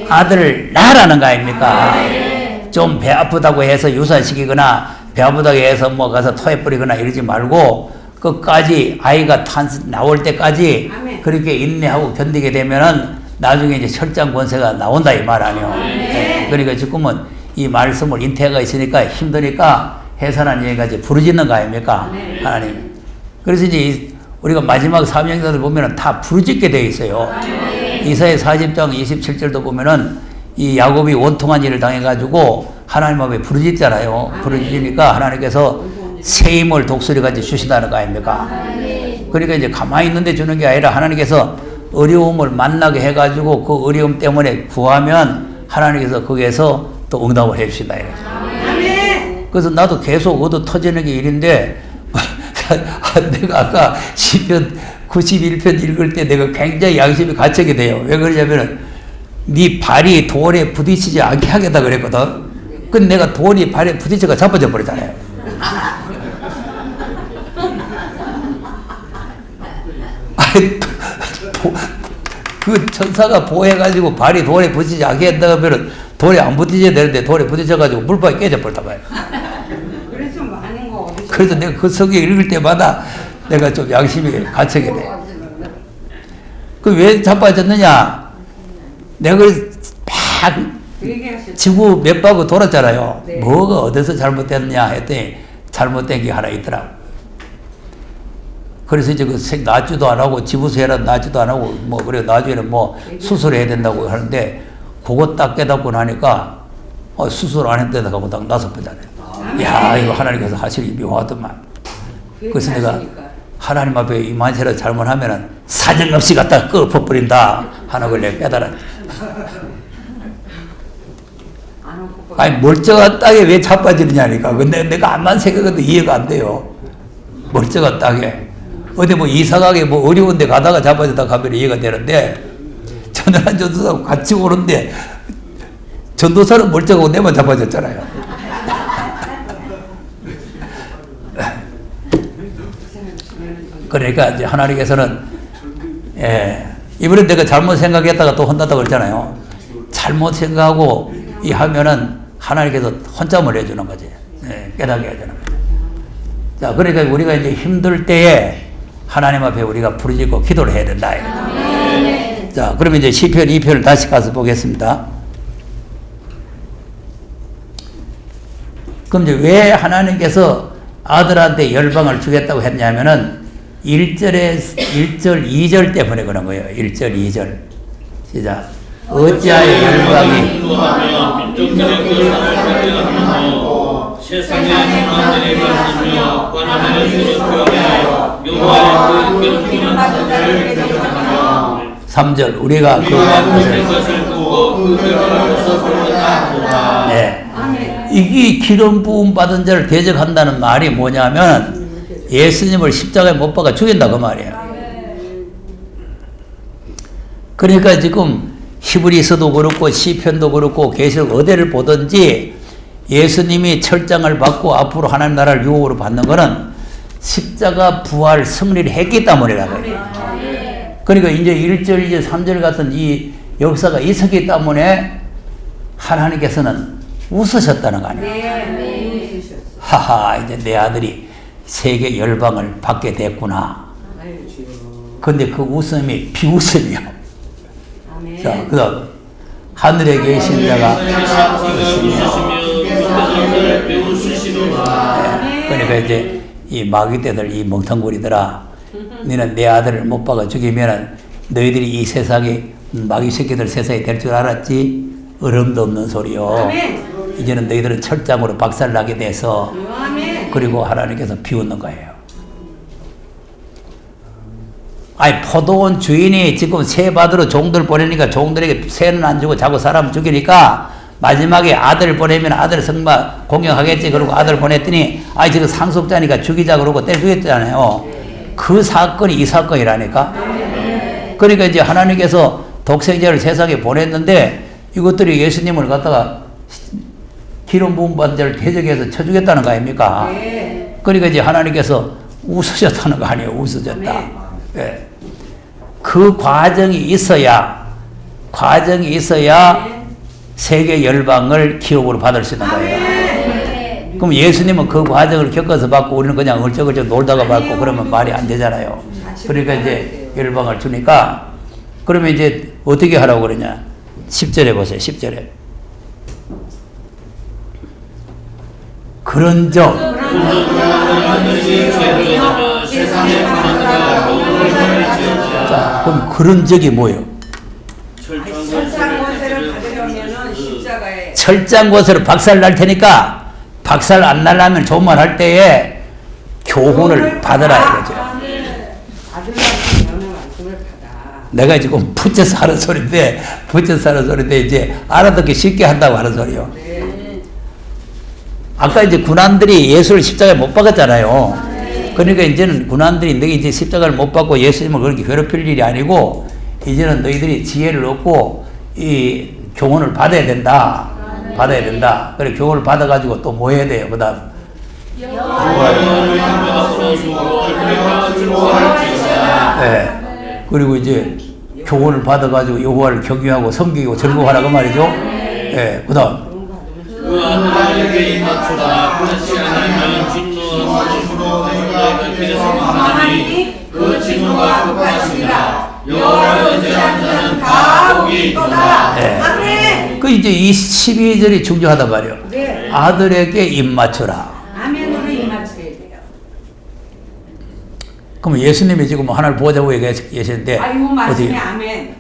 아들을 낳으라는 거 아닙니까? 좀 배 아프다고 해서 유산시키거나 배 아프다고 해서 뭐 가서 토해 뿌리거나 이러지 말고 끝까지 아이가 나올 때까지 그렇게 인내하고 견디게 되면은 나중에 이제 철장 권세가 나온다 이 말 아니에요. 네. 그러니까 지금은 이 말씀을 인태가 있으니까 힘드니까 해산한 얘기까지 부르짖는 거 아닙니까? 하나님. 그래서 이제 우리가 마지막 사명자들 보면은 다 부르짖게 돼 있어요. 이사야 40장 27절도 보면은 이 야곱이 원통한 일을 당해가지고 하나님 앞에 부르짖잖아요. 부르짖으니까 하나님께서 새 힘을 독수리같이 주신다는 거 아닙니까? 그러니까 이제 가만히 있는데 주는 게 아니라 하나님께서 어려움을 만나게 해가지고 그 어려움 때문에 구하면 하나님께서 거기에서 또 응답을 해주신다 이거죠. 그래서 나도 계속 얻어 터지는 게 일인데 내가 아까 시편 91편 읽을 때 내가 굉장히 양심이 갇히게 돼요. 왜 그러냐면은 네 발이 돌에 부딪히지 않게 하겠다 그랬거든. 근데 내가 돌이 발에 부딪혀가 자빠져 버리잖아요. 그 천사가 보호해가지고 발이 돌에 부딪히지 않게 한다 하면은 돌에 안 부딪혀야 되는데 돌에 부딪혀가지고 물방이 깨져버렸다 봐요. 그래서 많은 거 어디서 그래서 내가 그 성경 읽을 때마다 내가 좀 양심이 갇히게 돼. 그 왜 자빠졌느냐? 내가 막 지구 몇 바퀴 돌았잖아요. 네. 뭐가 어디서 잘못됐느냐 했더니 잘못된 게 하나 있더라고. 그래서 이제 그 낫지도 안 하고 지부세라 낫지도 안 하고 뭐 그래 나중에는 뭐 수술해야 된다고 하는데 그거 딱 깨닫고 나니까 수술 안 했는데 하고 딱 나섰잖아요. 야 이거 하나님께서 하시기 묘하더만. 그래서 내가 하나님 앞에 이만치라도 잘못하면은 사정없이 갖다 끄어버린다 하는 걸 내가 깨달았지. 아니 멀쩡한 땅에 왜 자빠지느냐니까. 근데 내가 암만 생각해도 이해가 안 돼요. 멀쩡한 땅에 어디 뭐 이사가게 뭐 어려운 데 가다가 자빠졌다 가면 이해가 되는데 전도한 전도사하고 같이 오는데 전도사는 멀쩡하고 내만 자빠졌잖아요. 그러니까 이제 하나님께서는 이번에 내가 잘못 생각했다가 또 혼났다고 그랬잖아요. 잘못 생각하고 이 하면은 하나님께서 혼잠을 해주는 거지. 깨닫게 해주는 거지. 자, 그러니까 우리가 이제 힘들 때에 하나님 앞에 우리가 부르짖고 기도를 해야 된다. 자, 그러면 이제 시편 2편을 다시 가서 보겠습니다. 그럼 이제 왜 하나님께서 아들한테 열방을 주겠다고 했냐면은 1절, 2절 때문에 그런 거예요. 1절, 2절. 시작. 어찌하여 열방이 세상의 만들이 가시며 권하는 주를 경외하여 여호와의 그 기름 받은 자를 대적하며 3절 우리가 그 것을 두고 그 결혼에서 돌아가도다. 네. 이게 기름 부음 받은 자를 대적한다는 말이 뭐냐면 예수님을 십자가에 못 박아 죽인다 그 말이에요. 그러니까 지금 히브리서도 그렇고 시편도 그렇고 계시록 어디를 보든지 예수님이 철장을 받고 앞으로 하나님 나라를 유업으로 받는 것은 십자가 부활 승리를 했기 때문이라고 해요. 그러니까 이제 1절, 2절, 3절 같은 이 역사가 있었기 때문에 하나님께서는 웃으셨다는 거 아니에요. 하하 이제 내 아들이 세계 열방을 받게 됐구나. 근데 그 웃음이 비웃음이요. 자, 그 다음 하늘에 계신 자가 그러니까 이제 이 마귀떼들 이 멍텅구리들아 너는 내 아들을 못 박아 죽이면 너희들이 이 세상에 마귀 새끼들 세상에 될 줄 알았지? 어림도 없는 소리요. 이제는 너희들은 철장으로 박살나게 돼서 그리고 하나님께서 비웃는 거예요. 아니 포도원 주인이 지금 새 받으러 종들 보내니까 종들에게 새는 안 주고 자꾸 사람 죽이니까 마지막에 아들 보내면 아들 성막 공경하겠지 그러고 아들 보냈더니 아이 지금 상속자니까 죽이자 그러고 때 죽였잖아요. 그 사건이 이 사건이라니까. 그러니까 이제 하나님께서 독생자를 세상에 보냈는데 이것들이 예수님을 갖다가 기름 부음 받은 자를 대적해서 쳐주겠다는 거 아닙니까? 그러니까 이제 하나님께서 웃으셨다는 거 아니에요. 웃으셨다. 네. 그 과정이 있어야 세계 열방을 기업으로 받을 수 있는 거예요. 그럼 예수님은 그 과정을 겪어서 받고 우리는 그냥 얼쩍얼쩍 놀다가 받고 그러면 말이 안 되잖아요. 그러니까 이제 열방을 주니까 그러면 이제 어떻게 하라고 그러냐. 10절에 보세요. 10절에. 그런즉 자, 그럼 그런 적이 뭐예요? 철장 권세를 받으려면은 십자가에 철장 곳으로 박살 날 테니까 박살 안 날라면 좋은 말 할 때에 교훈을 받으라 이거죠. 아들한테 연애 말씀을 받아. 내가 지금 붙여서 하는 소리인데 이제 알아듣기 쉽게 한다고 하는 소리요. 아까 이제 군안들이 예수를 십자가에 못 박았잖아요. 그러니까 이제는 군안들이 너희 이제 십자가를 못 받고 예수님을 그렇게 괴롭힐 일이 아니고 이제는 너희들이 지혜를 얻고 이 교훈을 받아야 된다. 그래 교훈을 받아가지고 또 뭐 해야 돼요? 그다음 네. 그리고 이제 교훈을 받아가지고 여호와를 경외하고 섬기고 즐거워하라 그 말이죠. 네. 그다음 그 아들에게 입맞추라. 그렇지 않으면 진노와 사심으로 너희가 길에서 망하니 그 진노가 급하시니라. 여호와를 의지하는 자는 다 복이 있도다. 네. 아멘. 그 이제 이 12절이 중요하단 말이에요. 네. 아들에게 입 맞춰라. 아멘으로 입맞춰야 돼요. 그럼 예수님이 지금 하나를 보자고 얘기하시는데 아이고 말씀이 어떻게? 아멘.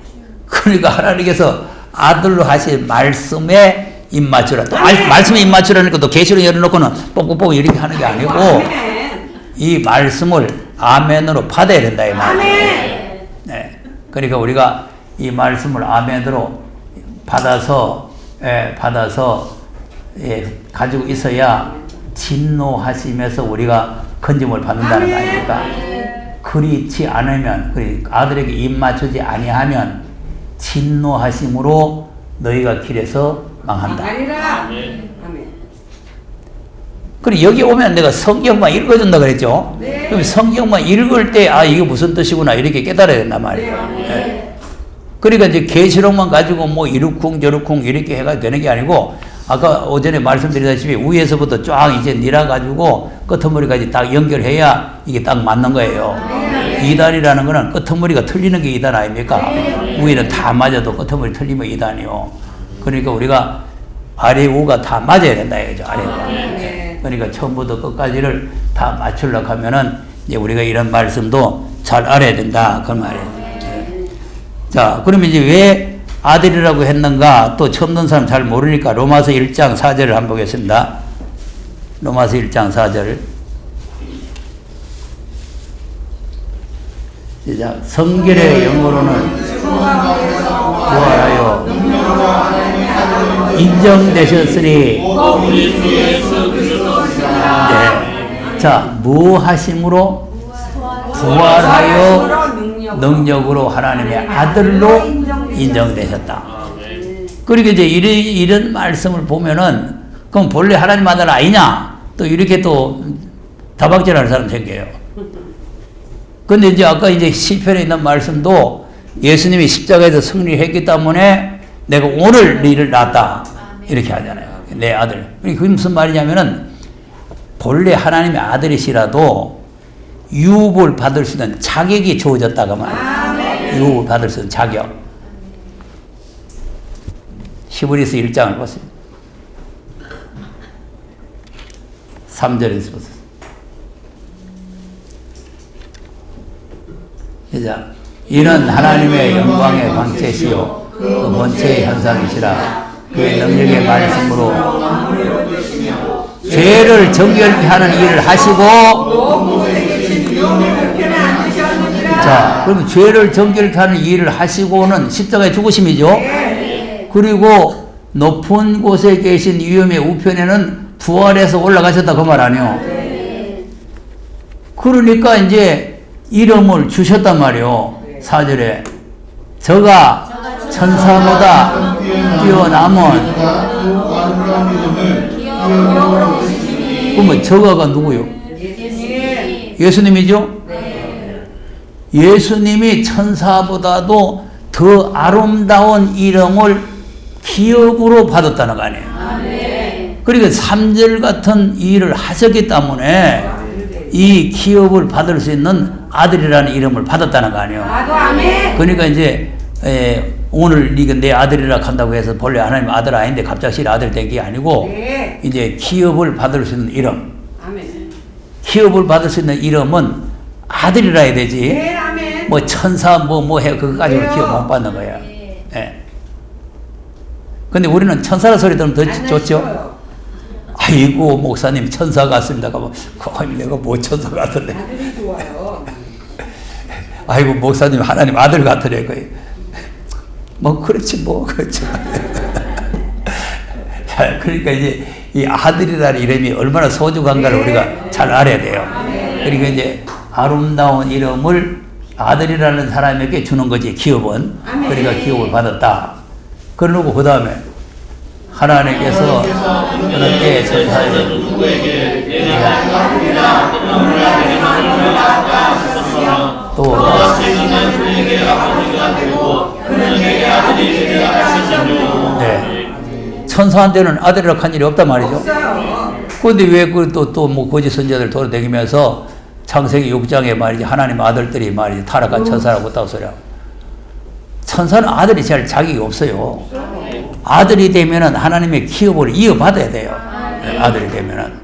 그러니까 하나님께서 아들로 하신 말씀에 입 맞추라. 또 말씀에 입 맞추라니까 또 계시로 열어놓고는 뽁뽁뽁 이렇게 하는 게 아니고 아멘. 이 말씀을 아멘으로 받아야 된다 이 말이에요. 아멘. 네. 그러니까 우리가 이 말씀을 아멘으로 받아서 가지고 있어야 진노하심에서 우리가 건짐을 받는다는 거 아닙니까? 그렇지 않으면 아들에게 입 맞추지 아니하면 진노하심으로 너희가 길에서 망한다. 아니라. 아멘. 아멘. 그리고 여기 오면 내가 성경만 읽어준다 그랬죠? 네. 그럼 성경만 읽을 때 이게 무슨 뜻이구나 이렇게 깨달아야 된단 말이에요. 네. 그러니까 이제 계시록만 가지고 뭐 이루쿵 저루쿵 이렇게 해가 되는 게 아니고 아까 오전에 말씀드리다시피 위에서부터 쫙 이제 밀어가지고 끄트머리까지 딱 연결해야 이게 딱 맞는 거예요. 이단이라는 거는 끄트머리가 틀리는 게 이단 아닙니까? 위는 다 맞아도 끄트머리 틀리면 이단이요. 그러니까 우리가 아래 우가 다 맞아야 된다 이거죠. 아래가. 그러니까 처음부터 끝까지를 다 맞추려고 하면은 이제 우리가 이런 말씀도 잘 알아야 된다 그 말이에요. 자, 그러면 이제 왜 아들이라고 했는가? 또 처음 듣는 사람 잘 모르니까 로마서 1장 4절을 한번 보겠습니다. 로마서 1장 4절. 시작. 성결의 영으로는 부활하여 인정되셨으니. 네. 자, 뭐 하심으로? 부활하여 능력으로 하나님의 아들로 인정되셨다. 그리고 이제 이런 말씀을 보면은 그럼 본래 하나님 아들 아니냐? 또 이렇게 또 다박질하는 사람 생겨요. 근데 이제 아까 이제 시편에 있는 말씀도 예수님이 십자가에서 승리했기 때문에 내가 오늘 너희를 낳았다 이렇게 하잖아요. 내 아들. 그게 무슨 말이냐면은 본래 하나님의 아들이시라도 유업을 받을 수 있는 자격이 주어졌다고 말이에요. 유업을 받을 수 있는 자격. 히브리서 1장을 보세요. 3절에서 보세요. 시작. 이는 하나님의 영광의 광채시요 그 본체의 현상이시라. 그의 능력의 말씀으로 죄를 정결케 하는 일을 하시고. 자, 그러면 죄를 정결케 하는 일을 하시고는 십자가에 죽으심이죠. 그리고 높은 곳에 계신 위엄의 우편에는 부활해서 올라가셨다 그 말 아니요. 그러니까 이제 이름을 주셨단 말이요. 4절에 저가 천사보다 뛰어남은. 그러면 저가가 누구요? 예수님이죠? 예수님이 천사보다도 더 아름다운 이름을 기업으로 받았다는 거 아니에요. 그러니까 3절 같은 일을 하셨기 때문에 이 기업을 받을 수 있는 아들이라는 이름을 받았다는 거 아니에요. 그러니까 이제 오늘 이게 내 아들이라 한다고 해서 본래 하나님 아들 아닌데 갑자기 아들 된 게 아니고 이제 기업을 받을 수 있는 이름. 기업을 받을 수 있는 이름은 아들이라 해야 되지. 뭐 천사 뭐 해 그거 가지고 기업 못 받는 거야. 예. 근데 우리는 천사라 소리 들으면 더 안 좋죠? 하시고요. 아이고, 목사님 천사 같습니다. 그러면, 내가 뭐 천사 같은데. 아들이 좋아요. 아이고, 목사님 하나님 아들 같으래. 거의. 뭐, 그렇지, 뭐, 그렇지. 자, 그러니까 이제 이 아들이라는 이름이 얼마나 소중한가를 우리가 잘 알아야 돼요. 그러니까 이제 아름다운 이름을 아들이라는 사람에게 주는 거지, 기업은. 그러니까 기업을 받았다. 그러고 그 다음에 하나님께서 어느 때 천사에 누구에게 내가 아들이라 또 세상은 그에게 아버지가 되고 그는 내게 아들이 되리라 하시며 네. 천사한테는 아들이라고 한 일이 없단 말이죠. 없어요. 그런데 왜 또 뭐 거짓 선자들 돌아다니면서 창세기 6장에 말이지 하나님 아들들이 말이지 타락한 천사라고 했다고 소리야. 천사는 아들이 잘 자격이 없어요. 아들이 되면은 하나님의 기업을 이어받아야 돼요. 아들이 되면은.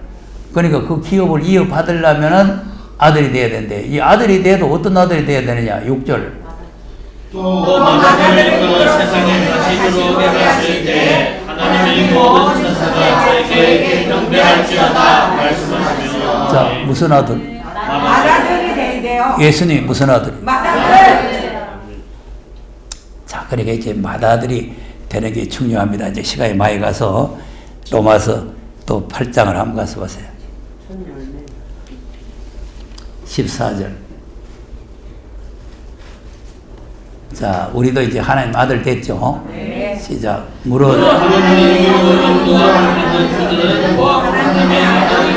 그러니까 그 기업을 이어받으려면은 아들이 돼야 된대. 이 아들이 돼도 어떤 아들이 돼야 되느냐? 6절. 또 만나를 그 세상에 다시 들어오게 하실 때 하나님의 모든 천사가 저에게 경배할지어다 말씀하시며 자, 무슨 아들? 맏아들이 돼야 돼요. 예수님 무슨 아들? 맏아들. 자, 그러니까 이제 맏아들이 되는 게 중요합니다. 이제 시간이 많이 가서 로마서 또 8장을 한번 가서 보세요. 14절. 자, 우리도 이제 하나님 아들 됐죠? 네. 시작. 물은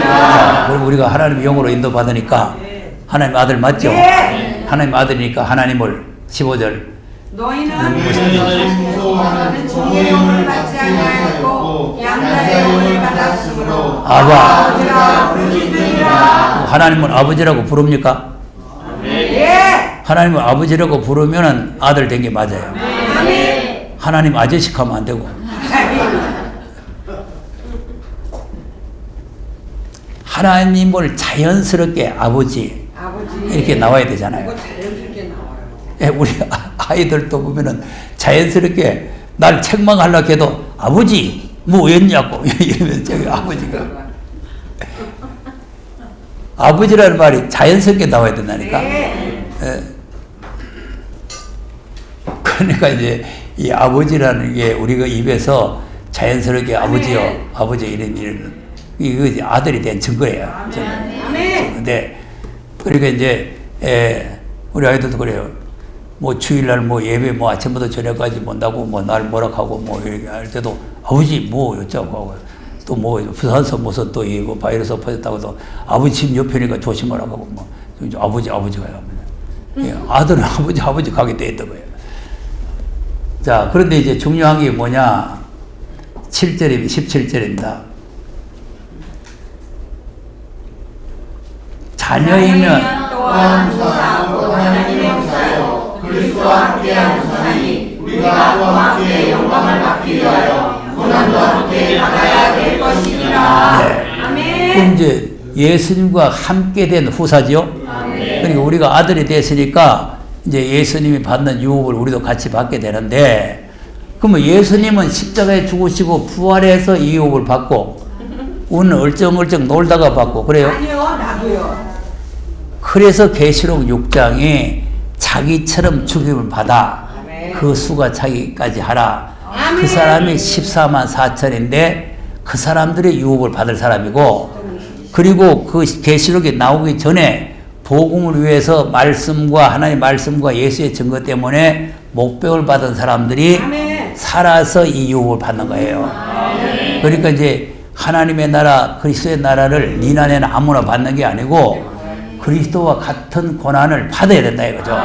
자, 그럼 우리가 하나님의 영으로 인도받으니까 하나님 아들 맞죠? 네. 하나님 아들이니까 하나님을 15절. 너희는 무서워하는 종의 영을 받지 아니하였고 양자의 영을 받았으므로 아바. 아버지라 부르시느니라. 하나님은 아버지라고 부릅니까? 예. 하나님은 아버지라고 부르면 아들 된 게 맞아요. 아멘. 하나님 아저씨 하면 안 되고. 하나님을 자연스럽게 아버지 아버지. 이렇게 나와야 되잖아요. 이거 자연스럽게 나와요. 예, 우리 아이들도 보면은 자연스럽게 날 책망하려고 해도 아버지 뭐였냐고 이러면 저기 아버지가 아버지라는 말이 자연스럽게 나와야 된다니까. 네. 예. 그러니까 이제 이 아버지라는 게 우리가 입에서 자연스럽게 아버지요, 아버지 이런 이거 이제 아들이 된 증거예요. 아멘. 근데 그러니까 이제 우리 아이들도 그래요. 뭐 주일날 뭐 예배 뭐 아침부터 저녁까지 본다고 뭐 날 뭐라 하고 뭐 이렇게 할 때도 아버지 뭐 어쩌고 하고 또 뭐 부산서 무슨 또 이거 바이러스 퍼졌다고도 아버지 집 옆이니까 조심하라고 하고 뭐 아버지가 예, 아들은 아버지 가게 돼 있던 거예요. 자, 그런데 이제 중요한 게 뭐냐? 7절입니다. 17절입니다. 자녀이면 또한 무사하고 하나님의 무사요 그리스도와 함께한 무사니 우리가 또 함께 영광을 받기 위하여 고난도 함께 받아야 될 것이니라. 네. 아멘. 그럼 이제 예수님과 함께 된 후사지요. 그러니까 우리가 아들이 됐으니까 이제 예수님이 받는 유업을 우리도 같이 받게 되는데, 그러면 예수님은 십자가에 죽으시고 부활해서 이 유업을 받고, 우리는 얼쩡얼쩡 놀다가 받고 그래요. 아니요, 나도요. 그래서 계시록 6장에 자기처럼 죽임을 받아 아멘. 그 수가 차기까지 하라. 아멘. 그 사람이 14만 4천인데 그 사람들의 유업을 받을 사람이고, 그리고 그 계시록이 나오기 전에 복음을 위해서 말씀과 하나님의 말씀과 예수의 증거 때문에 목배를 받은 사람들이 아멘. 살아서 이 유업을 받는 거예요. 그러니까 이제 하나님의 나라, 그리스도의 나라를 네 안에는 아무나 받는 게 아니고 그리스도와 같은 고난을 받아야 된다 이거죠.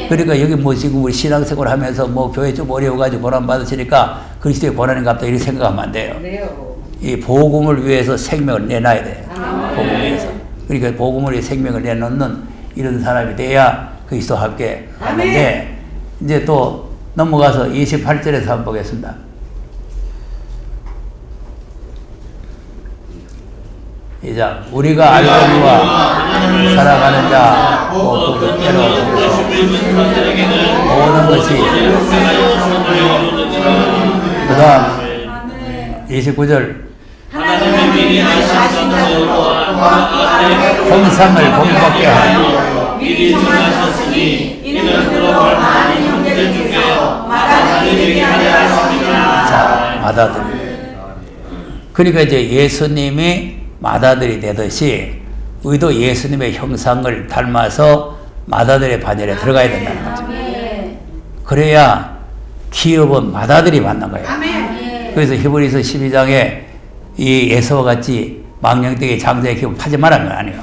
그러니까 여기 뭐 지금 우리 신앙생활 하면서 뭐 교회 좀 어려워가지고 고난 받으시니까 그리스도의 고난인가 보다 이렇게 생각하면 안 돼요. 그래요. 이 복음을 위해서 생명을 내놔야 돼요. 복음을 위해서. 그러니까 복음을 위해 생명을 내놓는 이런 사람이 돼야 그리스도와 함께 하는데, 이제 또 넘어가서 28절에서 한번 보겠습니다. 이제 우리가 알거니와 살아가는 자, 또 그 끝대로 모든 것이 그 다음 29절 하나님의 미리 하신 것과 형상을 본받게 하여 미리 정하셨으니 이는 그로 많은 형제들 중에 마다들에게 하려 하십니다. 자, 맏아들. 그러니까 이제 예수님이 맏아들이 되듯이 우리도 예수님의 형상을 닮아서 맏아들의 반열에 들어가야 된다는 거죠. 그래야 기업은 맏아들이 받는 거예요. 그래서 히브리서 12장에 이 에서와 같이 망령되게 장자의 기업을 파지 말라는 거 아니에요.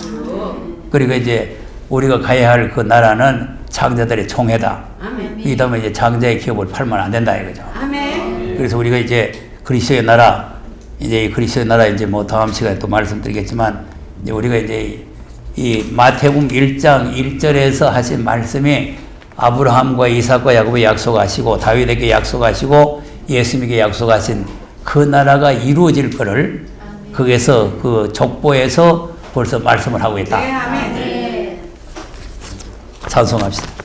그리고 이제 우리가 가야 할 그 나라는 장자들의 총회다. 이 다음에 이제 장자의 기업을 팔면 안 된다 이거죠. 그래서 우리가 이제 그리스도의 나라, 이제 이 그리스도의 나라 이제 뭐 다음 시간에 또 말씀드리겠지만, 이제 우리가 이제 이 마태복음 1장 1절에서 하신 말씀이 아브라함과 이삭과 야곱에 약속하시고 다윗에게 약속하시고 예수님에게 약속하신 그 나라가 이루어질 거를 거기에서 그 족보에서 벌써 말씀을 하고 있다. 찬송합시다.